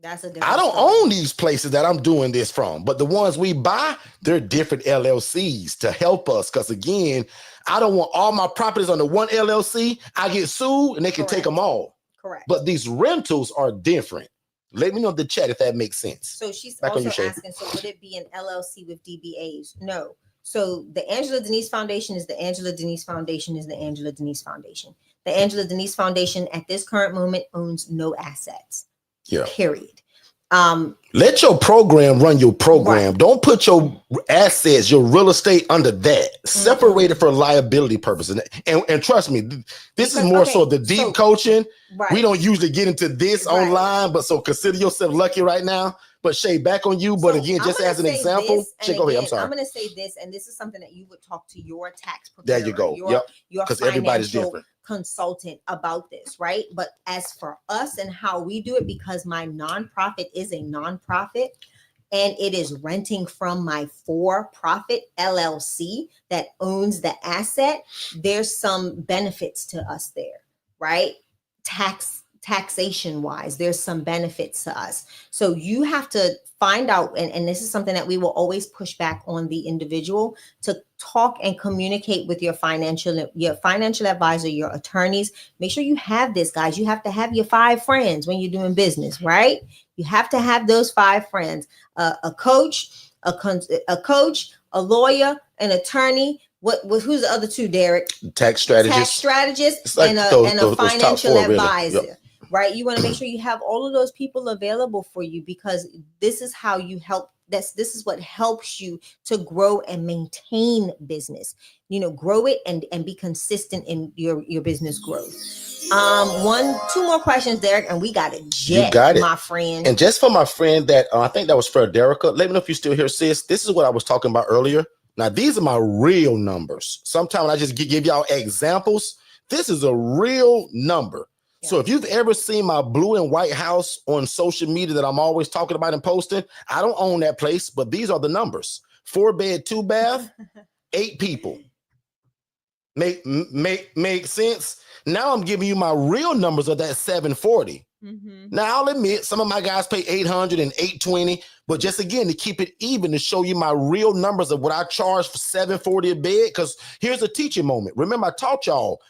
that's a different I don't own these places that I'm doing this from, but the ones we buy, they're different LLCs to help us. Because again, I don't want all my properties under one LLC. I get sued and they can take them all. Correct. But these rentals are different. Let me know in the chat if that makes sense. So she's also asking, so would it be an LLC with DBAs? No. So the Angela Denise Foundation is the Angela Denise Foundation is the Angela Denise Foundation. The Angela Denise Foundation at this current moment owns no assets. Period. Let your program run your program. Right. Don't put your assets, your real estate under that. Separate it for liability purposes. And trust me, this is more so the deep coaching. Right. We don't usually get into this online, but so consider yourself lucky right now. But Shay, back on you. But again, just as an example, Shay, go ahead. I'm sorry. I'm going to say this, and this is something that you would talk to your tax preparer. There you go. Your because everybody's different. Consultant about this, right? But as for us and how we do it, because my nonprofit is a nonprofit and it is renting from my for-profit LLC that owns the asset, there's some benefits to us there, right? Taxation wise, there's some benefits to us. So you have to find out, and this is something that we will always push back on the individual, to talk and communicate with your financial advisor, your attorneys. Make sure you have this, guys. You have to have your 5 friends when you're doing business, right? You have to have those 5 friends, a coach, a lawyer, an attorney. Who's the other 2, Derek? Tax strategist, like and a financial advisor. right? You want to make sure you have all of those people available for you, because this is how you help. This is what helps you to grow and maintain business. Grow it and be consistent in your business growth. 2 more questions, Derek, and we got it. You got it, my friend. And just for my friend that I think that was Frederica, let me know if you're still here, sis. This is what I was talking about earlier. Now, these are my real numbers. Sometimes I just give y'all examples. This is a real number. Yeah. So if you've ever seen my blue and white house on social media that I'm always talking about and posting, I don't own that place, but these are the numbers. 4 bed, 2 bath, 8 people. Make sense? Now I'm giving you my real numbers of that 740. Mm-hmm. Now I'll admit some of my guys pay 800 and 820, but just again to keep it even, to show you my real numbers of what I charge for 740 a bed. Because here's a teaching moment. Remember, I taught y'all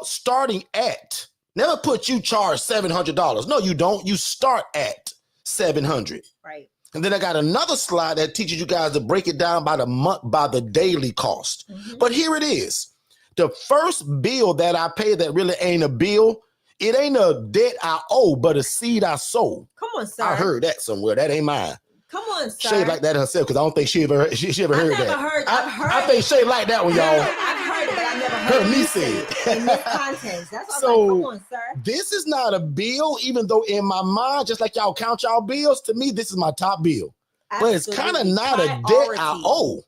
starting at, never put you charge $700. No, you don't. You start at 700. Right. And then I got another slide that teaches you guys to break it down by the month, by the daily cost. Mm-hmm. But here it is. The first bill that I pay that really ain't a bill, it ain't a debt I owe, but a seed I sow. Come on, sir. I heard that somewhere. That ain't mine. Come on, sir. Shay like that herself, because I don't think she ever heard that. I've heard I think Shay like that one, y'all. I've heard it, but I've never heard me say it. In this context. That's so, like, come on, sir. This is not a bill, even though in my mind, just like y'all count y'all bills, to me, this is my top bill. Absolutely. But it's kind of not a debt I owe,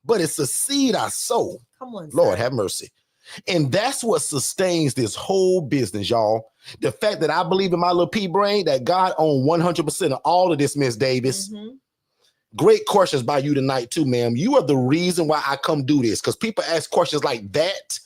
but it's a seed I sow. Come on, Lord, sir. have mercy. And that's what sustains this whole business, y'all. The fact that I believe in my little pea brain that God owned 100% of all of this, Miss Davis. Mm-hmm. Great questions by you tonight too, ma'am. You are the reason why I come do this, because people ask questions like that.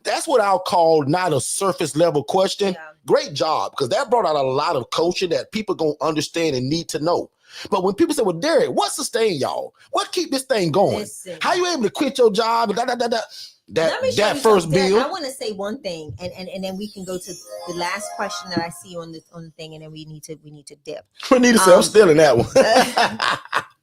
That's what I'll call not a surface level question. Yeah. Great job, because that brought out a lot of culture that people gonna understand and need to know. But when people say, well, Derek, what sustain y'all? What keep this thing going? Listen. How you able to quit your job? That first bill. I want to say one thing, and then we can go to the last question that I see on the thing, and then we need to dip. We need to say I'm still in that one.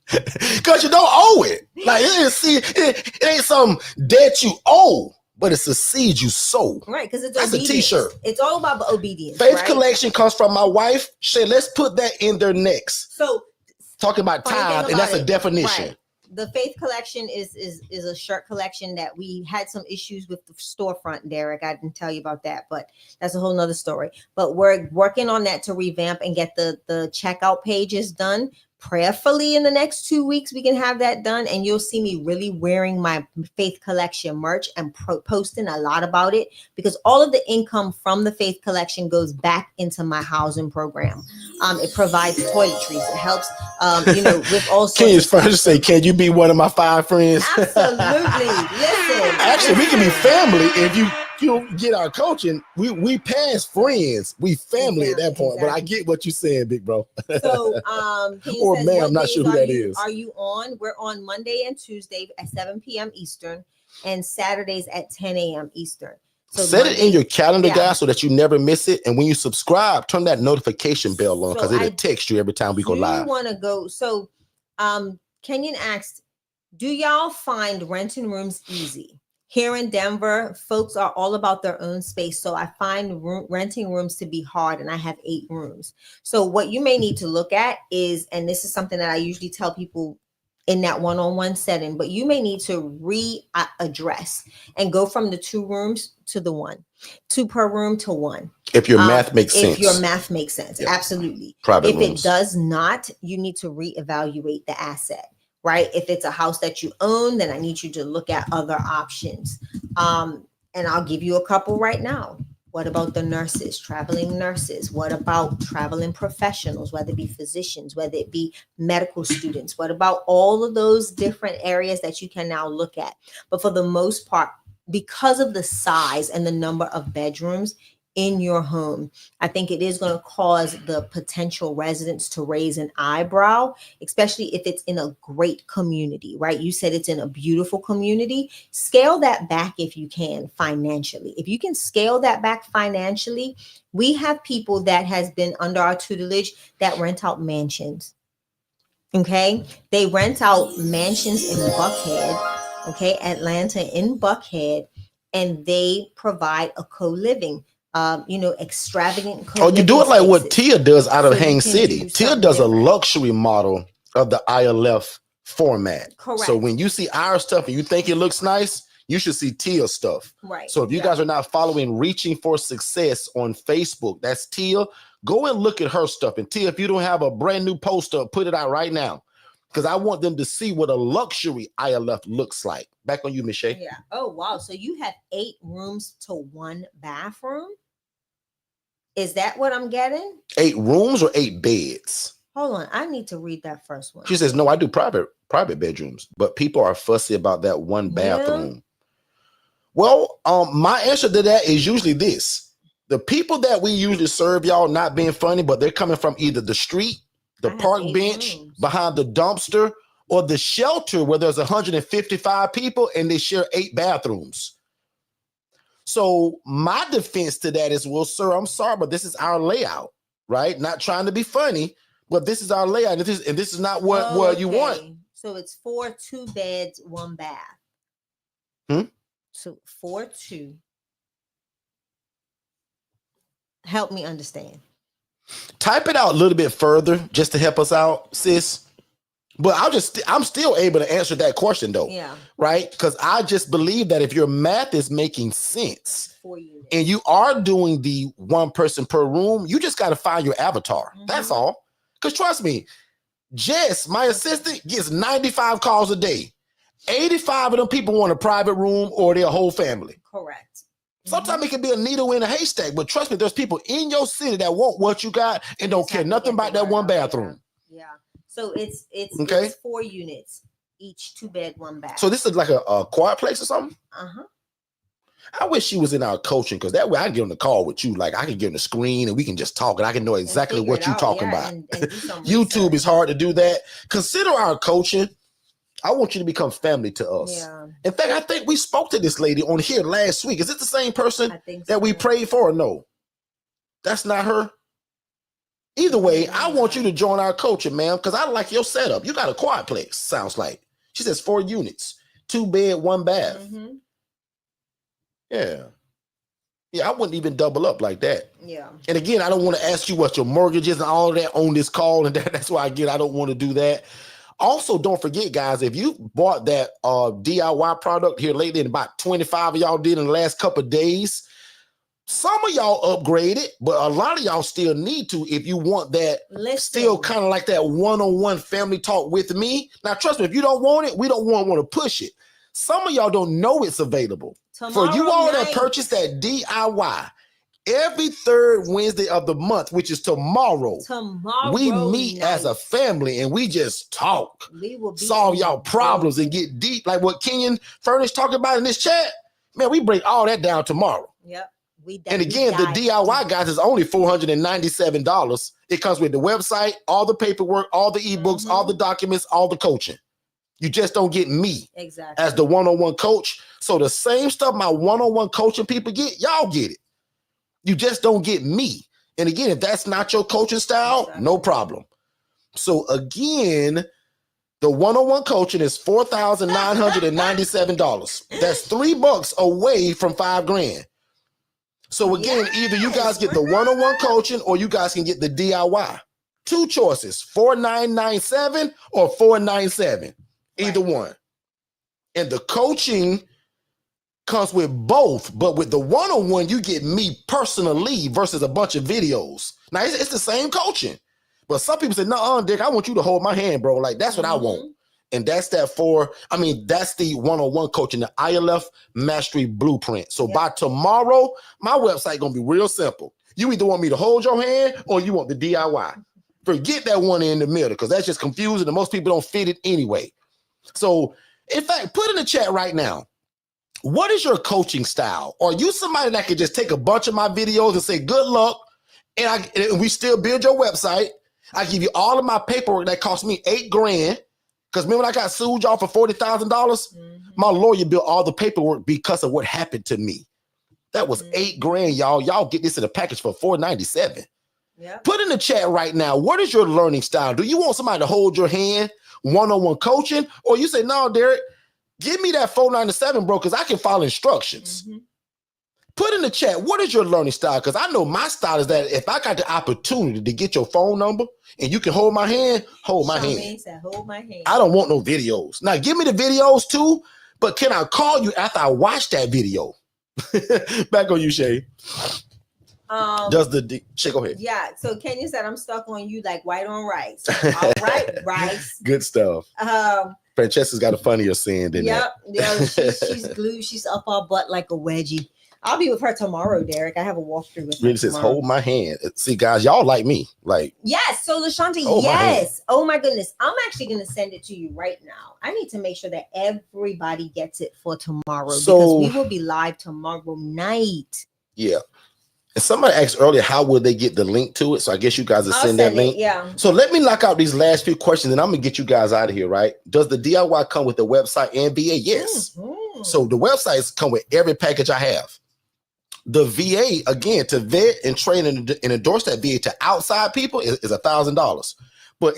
Because you don't owe it. Like it ain't some debt you owe, but it's a seed you sow. Right, because it's that's obedience. A t-shirt. It's all about obedience. Faith collection comes from my wife. Shay, let's put that in there next. So talking about tithe, and that's a definition. Right. The Faith collection is a shirt collection that we had some issues with the storefront, Derek. I didn't tell you about that, but that's a whole nother story. But we're working on that to revamp and get the checkout pages done. Prayerfully in the next 2 weeks, we can have that done, and you'll see me really wearing my Faith collection merch and posting a lot about it, because all of the income from the Faith collection goes back into my housing program. It provides toiletries. It helps, with all sorts. Can you first say, can you be one of my 5 friends? Absolutely. Listen. Actually, we can be family if you get our coaching. We past friends. We family at that point. Exactly. But I get what you're saying, big bro. So, or ma'am, I'm not sure who that is. Are you on? We're on Monday and Tuesday at 7 p.m. Eastern, and Saturdays at 10 a.m. Eastern. So set it in your calendar, guys, so that you never miss it. And when you subscribe, turn that notification bell on, because it'll text you every time we go live. You want to go? So, Kenyon asked, do y'all find renting rooms easy? Here in Denver, folks are all about their own space. So I find renting rooms to be hard, and I have 8 rooms. So what you may need to look at is, and this is something that I usually tell people in that one-on-one setting, but you may need to readdress and go from the 2 rooms to the 1, 2 per room to 1. If your math makes sense. If your math makes sense, yeah. Absolutely. Private if rooms. It does not, you need to reevaluate the asset. Right? If it's a house that you own, then I need you to look at other options. And I'll give you a couple right now. What about the nurses, traveling nurses? What about traveling professionals, whether it be physicians, whether it be medical students? What about all of those different areas that you can now look at? But for the most part, because of the size and the number of bedrooms in your home, I think it is going to cause the potential residents to raise an eyebrow, especially if it's in a great community, right? You said it's in a beautiful community. Scale that back if you can financially. If you can scale that back financially, we have people that has been under our tutelage that rent out mansions. Okay. They rent out mansions in Buckhead, okay, Atlanta in Buckhead, and they provide a co-living extravagant. Oh, you do it like what Tia does out of So you Hang can City. do Tia something does a different. luxury model of the ILF format. Correct. So when you see our stuff and you think it looks nice, you should see Tia's stuff. Right. So if you guys are not following Reaching for Success on Facebook, that's Tia. Go and look at her stuff. And Tia, if you don't have a brand new poster, put it out right now, because I want them to see what a luxury ILF looks like. Back on you, Miss Shay. Yeah. Oh, wow. So you have 8 rooms to 1 bathroom? Is that what I'm getting? 8 rooms or 8 beds? Hold on. I need to read that first one. She says, no, I do private bedrooms, but people are fussy about that 1 bathroom. Yeah. Well, my answer to that is usually this. The people that we usually serve, y'all, not being funny, but they're coming from either the street, the park bench, behind the dumpster, or the shelter where there's 155 people and they share 8 bathrooms. So my defense to that is, well, sir, I'm sorry, but this is our layout, right? Not trying to be funny, but this is our layout. And this is not what you want. So it's 4 2 beds, 1 bath. So 4 2. Help me understand. Type it out a little bit further just to help us out, sis. But I'm still able to answer that question though. Yeah. Right? Because I just believe that if your math is making sense for you and you are doing the 1 person per room, you just got to find your avatar. That's all. Because trust me, Jess, my assistant, gets 95 calls a day. 85 of them people want a private room or their whole family. Correct. Sometimes it can be a needle in a haystack, but trust me, there's people in your city that want what you got and don't care nothing about that 1 bathroom. Yeah. So it's okay. It's 4 units, each 2 bed, 1 bath. So this is like a quiet place or something? I wish she was in our coaching, because that way I can get on the call with you. Like I can get on the screen and we can just talk and I can know exactly what you're talking about. And YouTube is hard to do that. Consider our coaching. I want you to become family to us. Yeah. In fact, I think we spoke to this lady on here last week. Is it the same person that we so. prayed for or no? That's not her? Either way, I want you to join our coaching, ma'am, because I like your setup. You got a quiet place, sounds like. She says 4 units, 2 bed, 1 bath. Yeah. Yeah, I wouldn't even double up like that. Yeah. And again, I don't want to ask you what your mortgage is and all of that on this call. And that's why I don't want to do that. Also, don't forget, guys, if you bought that DIY product here lately, and about 25 of y'all did in the last couple of days, some of y'all upgraded, but a lot of y'all still need to if you want that. Still kind of like that one-on-one family talk with me. Now, trust me, if you don't want it, we don't want to push it. Some of y'all don't know it's available. For you all that purchase that DIY, every 3rd Wednesday of the month, which is tomorrow, we meet as a family and we just talk, solve y'all problems and get deep. Like what Kenyon Furnish talking about in this chat, man, we break all that down tomorrow. Yep. And again, the DIY guys is only $497. It comes with the website, all the paperwork, all the ebooks, all the documents, all the coaching. You just don't get me as the one-on-one coach. So the same stuff my one-on-one coaching people get, y'all get it. You just don't get me. And again, if that's not your coaching style, no problem. So again, the one-on-one coaching is $4,997. That's $3 away from $5,000. So again, either you guys get the one-on-one coaching or you guys can get the DIY. 2 choices, $4,997 or $497. Either one. And the coaching comes with both, but with the one-on-one, you get me personally versus a bunch of videos. Now, it's the same coaching, but some people say, no, Dick, I want you to hold my hand, bro. Like, that's what I want. And that's that's the one-on-one coaching, the ILF Mastery Blueprint. So by tomorrow, my website going to be real simple. You either want me to hold your hand or you want the DIY. Forget that one in the middle, because that's just confusing and most people don't fit it anyway. So, in fact, put in the chat right now, what is your coaching style? Are you somebody that could just take a bunch of my videos and say, good luck, and we still build your website? I give you all of my paperwork that cost me $8,000. Because remember when I got sued y'all for $40,000? My lawyer built all the paperwork because of what happened to me. That was $8,000, y'all. Y'all get this in a package for $497. Yep. Put in the chat right now, what is your learning style? Do you want somebody to hold your hand, one-on-one coaching? Or you say, no, Derek, give me that $497, bro, because I can follow instructions. Put in the chat, what is your learning style? Because I know my style is that if I got the opportunity to get your phone number and you can hold my hand, hold my hand. Said, hold my hand. I don't want no videos. Now, give me the videos too, but can I call you after I watch that video? Back on you, Shay. Does the Shay, go ahead. Yeah, so Kenya said, I'm stuck on you like white on rice. All right, rice. Good stuff. Francesca's got a funnier saying than that. Yeah, she's glued. She's up our butt like a wedgie. I'll be with her tomorrow, Derek. I have a walkthrough with her. Really says, hold my hand. See, guys, y'all like me. Like, yes. So LaShanta, yes. Oh my goodness. I'm actually gonna send it to you right now. I need to make sure that everybody gets it for tomorrow because we will be live tomorrow night. Yeah. And somebody asked earlier, how will they get the link to it? So I guess you guys will send that link. Yeah. So let me knock out these last few questions and I'm gonna get you guys out of here, right? Does the DIY come with the website and VA? Yes. Mm-hmm. So the websites come with every package I have. The VA, again, to vet and train and endorse that VA to outside people is $1,000. But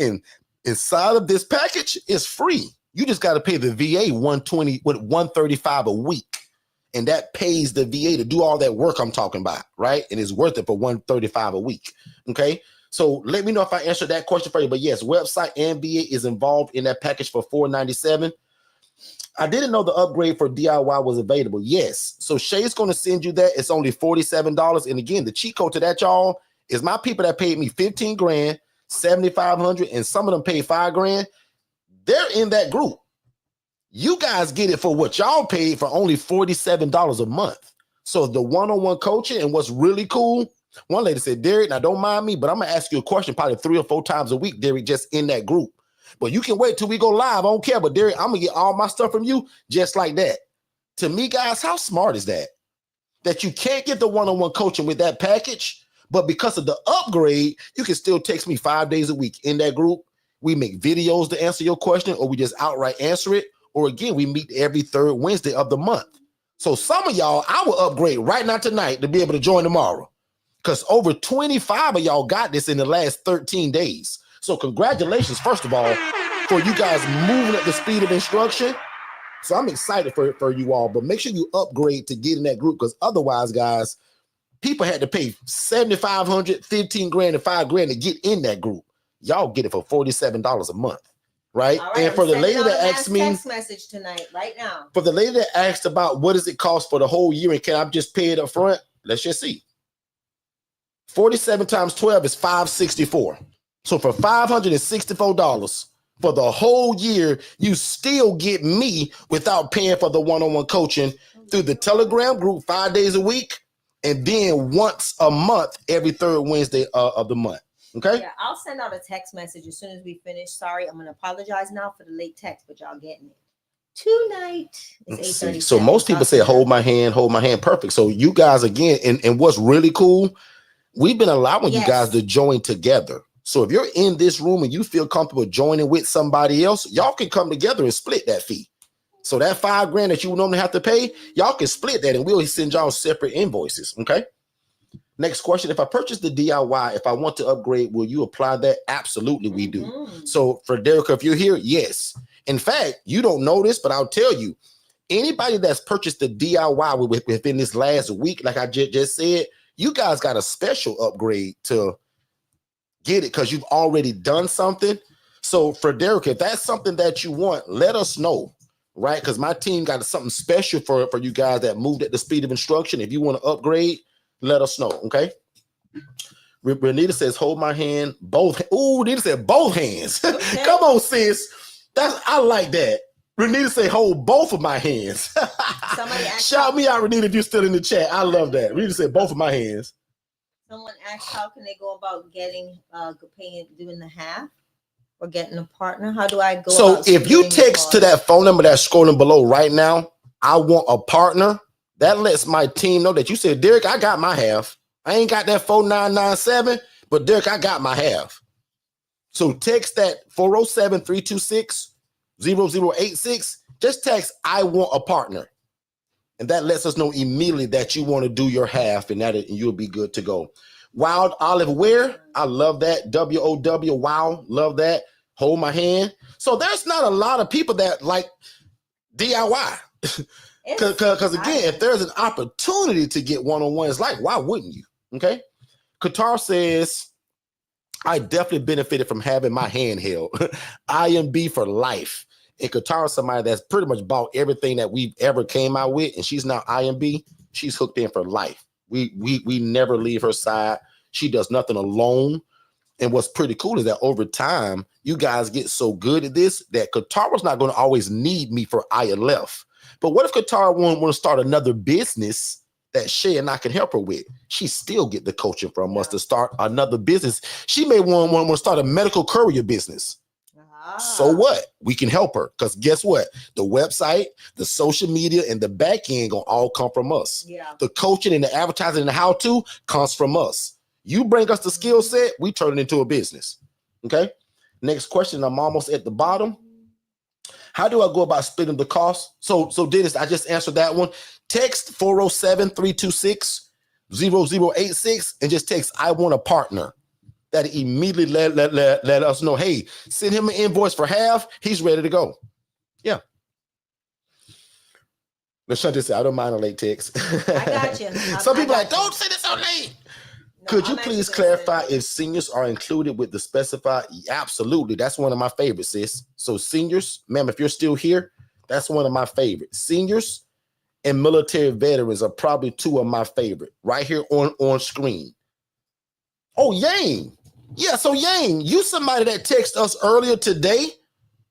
inside of this package, it's free. You just got to pay the VA $135 a week. And that pays the VA to do all that work I'm talking about, right? And it's worth it for $135 a week. Okay. So let me know if I answered that question for you. But yes, website and VA is involved in that package for $497. I didn't know the upgrade for DIY was available. Yes. So Shay's going to send you that. It's only $47. And again, the cheat code to that, y'all, is my people that paid me 15 grand, 7,500, and some of them paid 5 grand. They're in that group. You guys get it for what y'all paid for only $47 a month. So the one-on-one coaching, and what's really cool, one lady said, Derek, now don't mind me, but I'm going to ask you a question probably 3 or 4 times a week, Derek, just in that group. But you can wait till we go live. I don't care. But Derek, I'm going to get all my stuff from you just like that. To me, guys, how smart is that? That you can't get the one-on-one coaching with that package, but because of the upgrade, you can still text me 5 days a week in that group. We make videos to answer your question, or we just outright answer it. Or again, we meet every 3rd Wednesday of the month. So some of y'all, I will upgrade right now tonight to be able to join tomorrow. Because over 25 of y'all got this in the last 13 days. So congratulations, first of all, for you guys moving at the speed of instruction. So I'm excited for you all, but make sure you upgrade to get in that group, because otherwise, guys, people had to pay $7,500, 15 grand, and 5 grand to get in that group. Y'all get it for $47 a month, right? And for the lady that asked me, text message tonight, right now. For the lady that asked about what does it cost for the whole year and can I just pay it up front? Let's just see. 47 times 12 is $564. So for $564 for the whole year, you still get me without paying for the one-on-one coaching through the Telegram group 5 days a week, and then once a month, every 3rd Wednesday of the month. Okay. Yeah, I'll send out a text message as soon as we finish. Sorry, I'm gonna apologize now for the late text, but y'all getting it tonight. It's 8:37. So most people say, hold my hand, hold my hand. Perfect. So you guys, again, and what's really cool, we've been allowing you guys to join together. So if you're in this room and you feel comfortable joining with somebody else, y'all can come together and split that fee. So that 5 grand that you normally have to pay, y'all can split that and we'll send y'all separate invoices. Okay. Next question. If I purchase the DIY, if I want to upgrade, will you apply that? Absolutely, we do. So for Derek, if you're here, yes. In fact, you don't know this, but I'll tell you, anybody that's purchased the DIY within this last week, like I just said, you guys got a special upgrade to get it because you've already done something. So for Derek, if that's something that you want, let us know, right? Because my team got something special for you guys that moved at the speed of instruction. If you want to upgrade, let us know, okay? Renita says, hold my hand, both. Ooh, Renita said both hands. Okay. Come on, sis. I like that. Renita say, hold both of my hands. Shout me out, Renita, if you're still in the chat. I love that. Renita said both of my hands. Someone asked, how can they go about getting doing the half or getting a partner? How do I go? So if you text to that phone number that's scrolling below right now, I want a partner, that lets my team know that you said, Derek, I got my half. I ain't got that 4997, but Derek, I got my half. So text that 407-326-0086. Just text, I want a partner. And that lets us know immediately that you want to do your half, and you'll be good to go. Wild Olive Wear, I love that. WOW, wow, love that. Hold my hand. So there's not a lot of people that like DIY. Because again, if there's an opportunity to get one-on-one, it's like, why wouldn't you? Okay. Qatar says, I definitely benefited from having my hand held. IMB for life. And Qatar is somebody that's pretty much bought everything that we've ever came out with, and she's now IMB. She's hooked in for life. We never leave her side. She does nothing alone. And what's pretty cool is that over time, you guys get so good at this that Qatar was not going to always need me for ILF. But what if Qatar want to start another business that Shay and I can help her with? She still get the coaching from us to start another business. She may want to start a medical courier business. So what? We can help her, because guess what? The website, the social media, and the back end gonna all come from us. Yeah. The coaching and the advertising and the how-to comes from us. You bring us the skill set, we turn it into a business. Okay. Next question. I'm almost at the bottom. How do I go about splitting the cost? So Dennis, I just answered that one. Text 407-326-0086 and just text, I want a partner. That immediately let us know, hey, send him an invoice for half. He's ready to go. Yeah. LaShunta said, I don't mind a late text. I got you. Some people are like, don't send it so late. No, could you please clarify if seniors are included with the specified? Absolutely. That's one of my favorites, sis. So seniors, ma'am, if you're still here, that's one of my favorites. Seniors and military veterans are probably two of my favorite right here on screen. Oh, Yang. Yeah, so Yang, you somebody that texted us earlier today.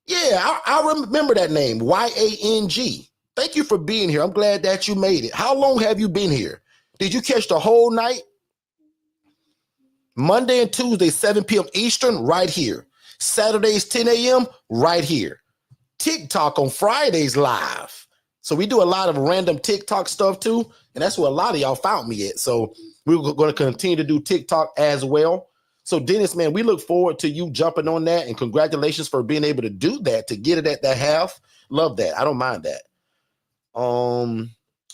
Yeah, I remember that name, Y-A-N-G. Thank you for being here. I'm glad that you made it. How long have you been here? Did you catch the whole night? Monday and Tuesday, 7 p.m. Eastern, right here. Saturdays, 10 a.m., right here. TikTok on Fridays live. So we do a lot of random TikTok stuff too, and that's where a lot of y'all found me at. So we're going to continue to do TikTok as well. So Dennis, man, we look forward to you jumping on that, and congratulations for being able to do that, to get it at that half. Love that. I don't mind that. And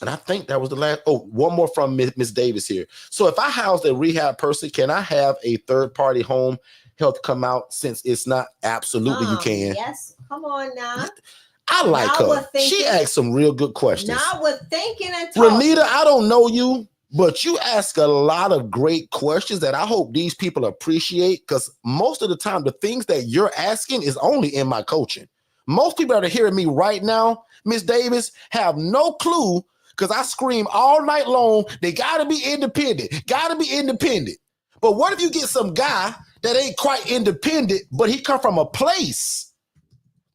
I think that was the last. Oh, one more from Miss Davis here. So if I house a rehab person, can I have a third-party home health come out, since it's not absolutely you can? Yes. Come on now. I like her. She asked some real good questions. Now we're thinking and talking. Renita, I don't know you, but you ask a lot of great questions that I hope these people appreciate, because most of the time, the things that you're asking is only in my coaching. Most people that are hearing me right now, Miss Davis, have no clue, because I scream all night long, they got to be independent, got to be independent. But what if you get some guy that ain't quite independent, but he come from a place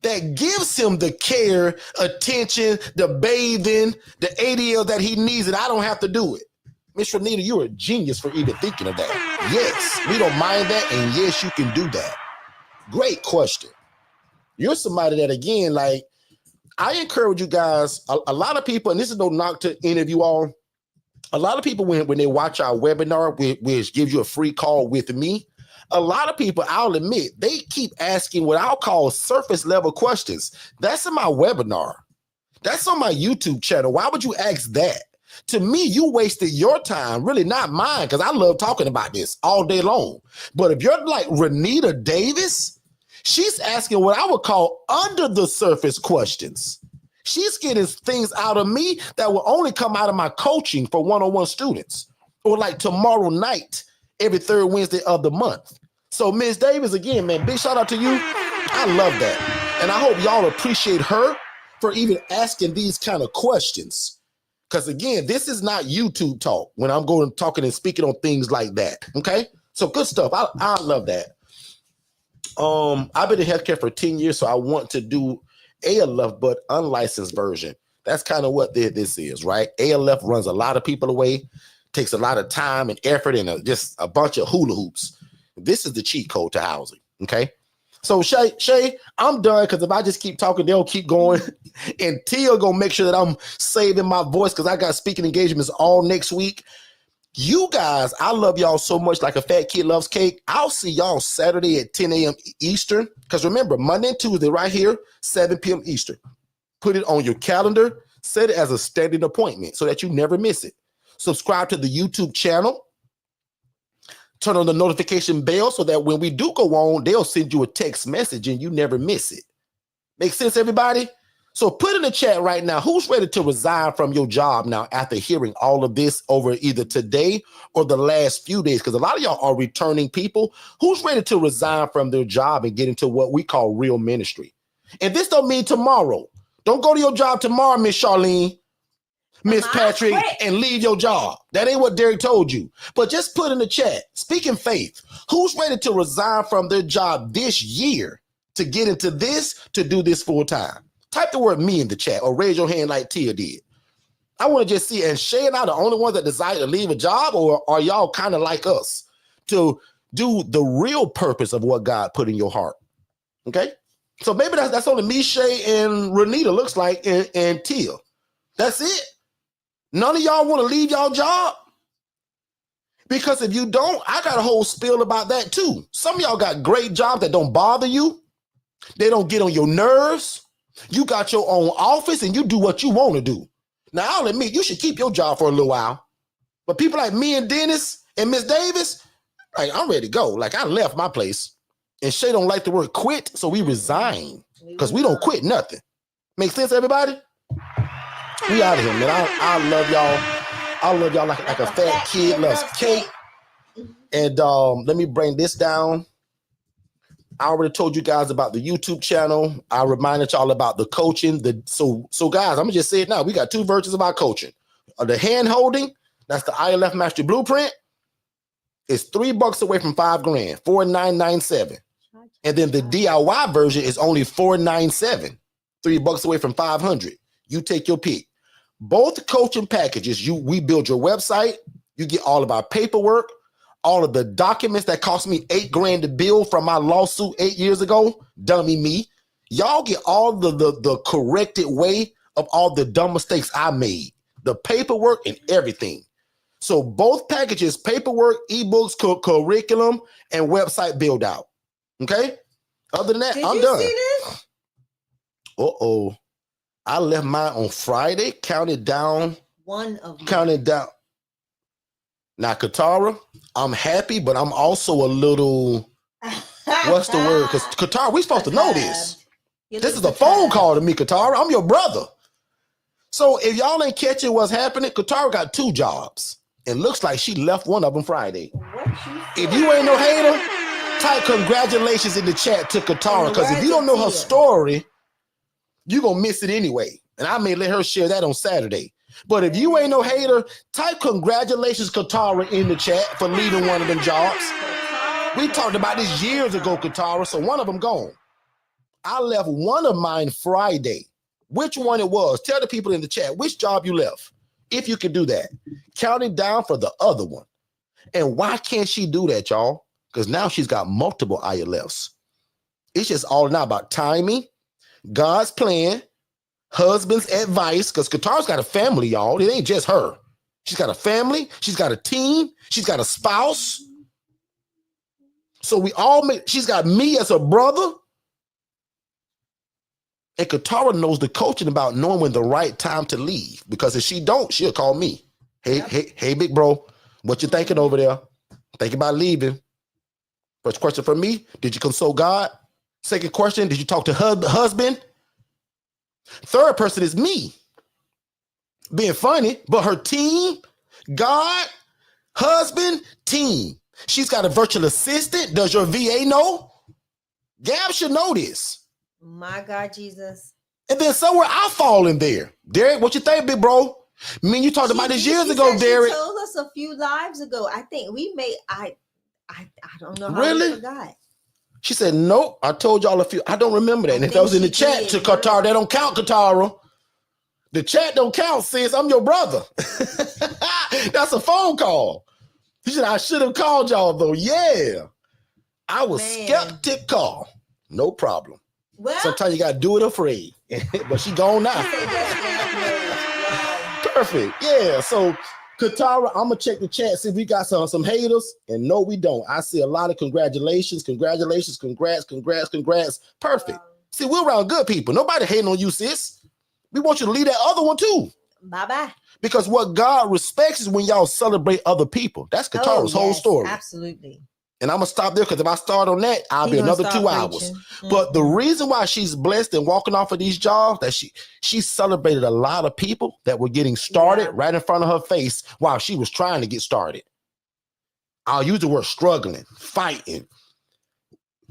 that gives him the care, attention, the bathing, the ADL that he needs, and I don't have to do it? Miss Renita, you're a genius for even thinking of that. Yes, we don't mind that, and yes, you can do that. Great question. You're somebody that, again, like, I encourage you guys, a lot of people, and this is no knock to any of you all, a lot of people, when they watch our webinar, which gives you a free call with me, a lot of people, I'll admit, they keep asking what I'll call surface level questions. That's in my webinar. That's on my YouTube channel. Why would you ask that? To me, you wasted your time, really not mine, because I love talking about this all day long. But if you're like Renita Davis, she's asking what I would call under the surface questions. She's getting things out of me that will only come out of my coaching for one-on-one students, or like tomorrow night, every third Wednesday of the month. So Ms. Davis, again, man, big shout out to you. I love that. And I hope y'all appreciate her for even asking these kind of questions. Because again, this is not YouTube talk when I'm going talking and speaking on things like that. Okay. So good stuff. I love that. I've been in healthcare for 10 years, so I want to do ALF, but unlicensed version. That's kind of what this is, right? ALF runs a lot of people away, takes a lot of time and effort, and just a bunch of hula hoops. This is the cheat code to housing, okay? So Shay, I'm done, because if I just keep talking, they'll keep going. And Tia gonna make sure that I'm saving my voice, because I got speaking engagements all next week. You guys, I love y'all so much, like a fat kid loves cake. I'll see y'all Saturday at 10 a.m. Eastern, because remember, Monday and Tuesday right here, 7 p.m. Eastern. Put it on your calendar, set it as a standing appointment so that you never miss it. Subscribe to the YouTube channel. Turn on the notification bell so that when we do go on, they'll send you a text message and you never miss it. Make sense, everybody? So put in the chat right now, who's ready to resign from your job now after hearing all of this over either today or the last few days? Because a lot of y'all are returning people. Who's ready to resign from their job and get into what we call real ministry? And this don't mean tomorrow. Don't go to your job tomorrow, Miss Charlene, Miss Patrick, and leave your job. That ain't what Derek told you. But just put in the chat, speaking faith, who's ready to resign from their job this year to get into this, to do this full time? Type the word me in the chat or raise your hand like Tia did. I want to just see, and Shay and I the only ones that decide to leave a job, or are y'all kind of like us to do the real purpose of what God put in your heart? Okay? So maybe that's only me, Shay, and Renita looks like, and Tia. That's it. None of y'all want to leave y'all job? Because if you don't, I got a whole spiel about that too. Some of y'all got great jobs that don't bother you. They don't get on your nerves. You got your own office and you do what you want to do. Now, I'll admit, you should keep your job for a little while. But people like me and Dennis and Miss Davis, like, I'm ready to go. Like, I left my place. And Shay don't like the word quit, so we resign. Because we don't quit nothing. Make sense, everybody? We out of here, man. I love y'all. I love y'all like a fat kid loves cake. And let me bring this down. I already told you guys about the YouTube channel. I reminded y'all about the coaching. So guys, I'm gonna just say it now. We got two versions about coaching. The hand holding, that's the ILF Mastery Blueprint. It's $3 away from $5,000, $4,997. And then the DIY version is only $497, $3 away from $500. You take your pick. Both coaching packages, we build your website. You get all of our paperwork, all of the documents that cost me $8,000 to build from my lawsuit 8 years ago. Dummy me. Y'all get all the corrected way of all the dumb mistakes I made, the paperwork and everything. So both packages, paperwork, ebooks, curriculum, and website build out. Okay. Other than that, I'm done. See this? Uh-oh. I left mine on Friday, counted down. One of them. Counted down. Now, Katara, I'm happy, but I'm also a little, what's the word? Because Katara, we supposed to know this. This is a phone call to me, Katara. I'm your brother. So if y'all ain't catching what's happening, Katara got 2 jobs. It looks like she left one of them Friday. If you ain't no hater, type congratulations in the chat to Katara, because if you don't know her story, you're going to miss it anyway. And I may let her share that on Saturday. But if you ain't no hater, type congratulations, Katara, in the chat for leaving one of them jobs. We talked about this years ago, Katara, so one of them gone. I left one of mine Friday. Which one it was? Tell the people in the chat which job you left, if you can do that. Counting down for the other one. And why can't she do that, y'all? Because now she's got multiple ILFs. It's just all now about timing, God's plan, husband's advice, because Katara's got a family, y'all. It ain't just her. She's got a family. She's got a team. She's got a spouse. So she's got me as a brother. And Katara knows the coaching about knowing when the right time to leave. Because if she don't, she'll call me. Hey, big bro, what you thinking over there? Think about leaving. First question from me, did you consult God? Second question, did you talk to husband? Third person is me. Being funny, but her team, God, husband, team. She's got a virtual assistant. Does your VA know? Gab should know this. My God, Jesus. And then somewhere I fall in there. Derek, what you think, big bro? I mean, you talked about this years ago, Derek. She told us a few lives ago. I think we made, I don't know how really? we forgot. She said, nope, I told y'all a few. I don't remember that. And if that was in the chat to Katara, that don't count, Katara. The chat don't count, sis. I'm your brother. That's a phone call. She said, I should have called y'all, though. Yeah. I was skeptical. No problem. Well, sometimes you got to do it afraid. But she gone now. Perfect. Yeah. So, Katara, I'm going to check the chat, see if we got some haters. And no, we don't. I see a lot of congratulations, congrats. Perfect. See, we're around good people. Nobody hating on you, sis. We want you to leave that other one too. Bye-bye. Because what God respects is when y'all celebrate other people. That's Katara's whole story. Absolutely. And I'm gonna stop there because if I start on that, I'll be another 2 hours. But the reason why she's blessed and walking off of these jobs, that she celebrated a lot of people that were getting started right in front of her face while she was trying to get started. I'll use the word struggling, fighting,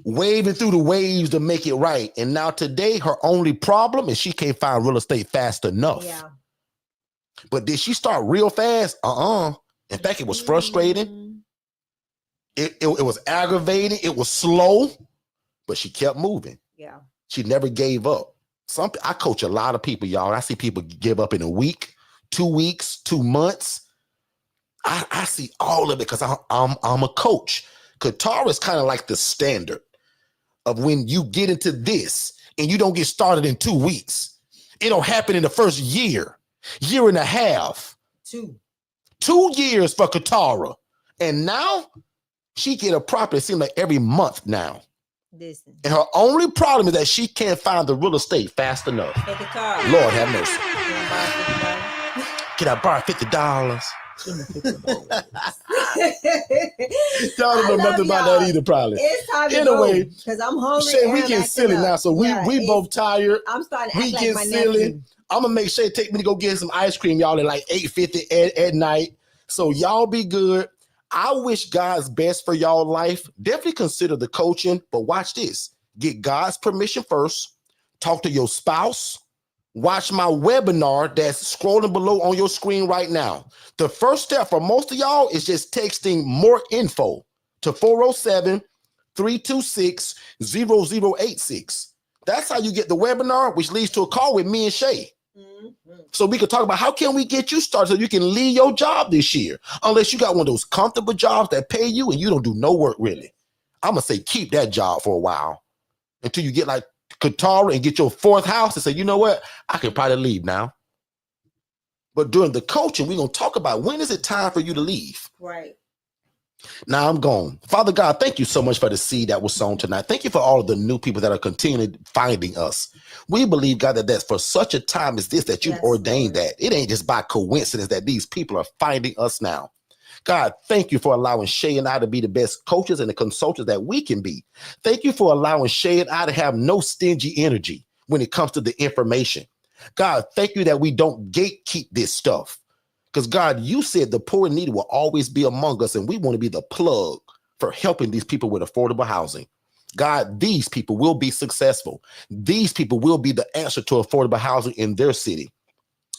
waving through the waves to make it right. And now today, her only problem is she can't find real estate fast enough. Yeah. But did she start real fast? In fact, it was frustrating. It was aggravating. It was slow, but she kept moving. Yeah. She never gave up. I coach a lot of people, y'all. I see people give up in a week, 2 weeks, 2 months. I see all of it because I'm a coach. Qatar is kind of like the standard of when you get into this and you don't get started in 2 weeks. It don't happen in the first year and a half. 2 years for Qatar. And now she get a property, it seems like every month now. Listen. And her only problem is that she can't find the real estate fast enough. Hey, Lord have mercy. Can I borrow $50? Y'all don't know nothing about that either, probably. It's time to anyway, because I'm hungry. Shay, we getting silly now, so we both tired. I'm starting to act like my silly. Nephew. I'm gonna make Shay take me to go get some ice cream, y'all, at like 8:50 at night. So y'all be good. I wish God's best for y'all life. Definitely consider the coaching, but watch this. Get God's permission first. Talk to your spouse. Watch my webinar that's scrolling below on your screen right now. The first step for most of y'all is just texting more info to 407-326-0086. That's how you get the webinar, which leads to a call with me and Shay. So we can talk about how can we get you started so you can leave your job this year, unless you got one of those comfortable jobs that pay you and you don't do no work really. I'm going to say keep that job for a while until you get like Qatar and get your 4th house and say, you know what, I can probably leave now. But during the coaching, we're going to talk about when is it time for you to leave. Right. Now I'm gone. Father God, thank you so much for the seed that was sown tonight. Thank you for all of the new people that are continuing finding us. We believe, God, that that's for such a time as this that you've ordained that. It ain't just by coincidence that these people are finding us now. God, thank you for allowing Shay and I to be the best coaches and the consultants that we can be. Thank you for allowing Shay and I to have no stingy energy when it comes to the information. God, thank you that we don't gatekeep this stuff. Because God, you said the poor and needy will always be among us, and we want to be the plug for helping these people with affordable housing. God, these people will be successful. These people will be the answer to affordable housing in their city.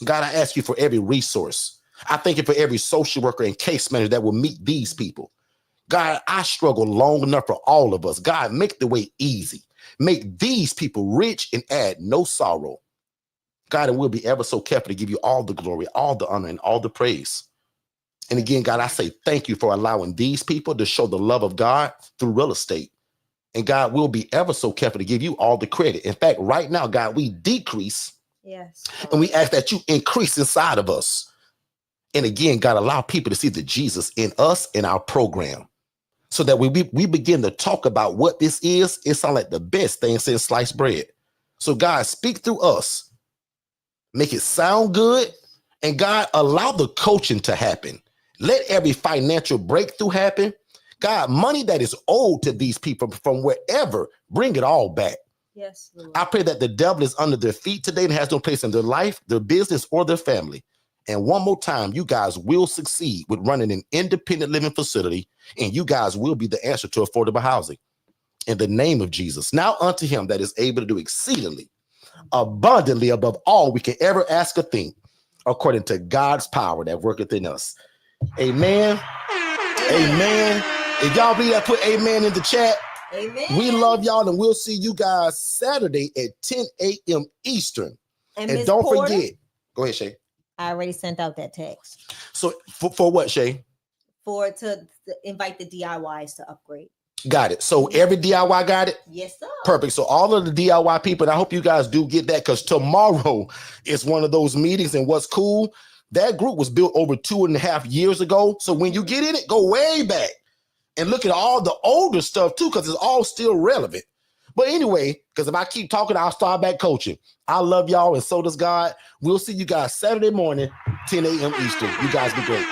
God, I ask you for every resource. I thank you for every social worker and case manager that will meet these people. God, I struggle long enough for all of us. God, make the way easy. Make these people rich and add no sorrow. God, and we'll be ever so careful to give you all the glory, all the honor, and all the praise. And again, God, I say thank you for allowing these people to show the love of God through real estate. And God, we'll be ever so careful to give you all the credit. In fact, right now, God, we decrease. Yes. And we ask that you increase inside of us. And again, God, allow people to see the Jesus in us in our program. So that when we begin to talk about what this is, it sounds like the best thing since sliced bread. So God, speak through us. Make it sound good. And God, allow the coaching to happen. Let every financial breakthrough happen. God, money that is owed to these people from wherever, bring it all back. Yes, Lord. I pray that the devil is under their feet today and has no place in their life, their business, or their family. And one more time, you guys will succeed with running an independent living facility, and you guys will be the answer to affordable housing. In the name of Jesus. Now unto him that is able to do exceedingly, abundantly above all we can ever ask or think, according to God's power that worketh in us. Amen. Amen. If y'all believe that, put amen in the chat. Amen. We love y'all, and we'll see you guys Saturday at 10 a.m. Eastern. And don't forget. Go ahead, Shay. I already sent out that text. So for what, Shay? To invite the DIYs to upgrade. Got it. So every DIY got it? Yes, sir. Perfect. So all of the DIY people, and I hope you guys do get that, because tomorrow is one of those meetings. And what's cool, that group was built over 2.5 years ago. So when you get in it, go way back and look at all the older stuff too, because it's all still relevant. But anyway, because if I keep talking, I'll start back coaching. I love y'all, and so does God. We'll see you guys Saturday morning, 10 a.m. Eastern. You guys be great.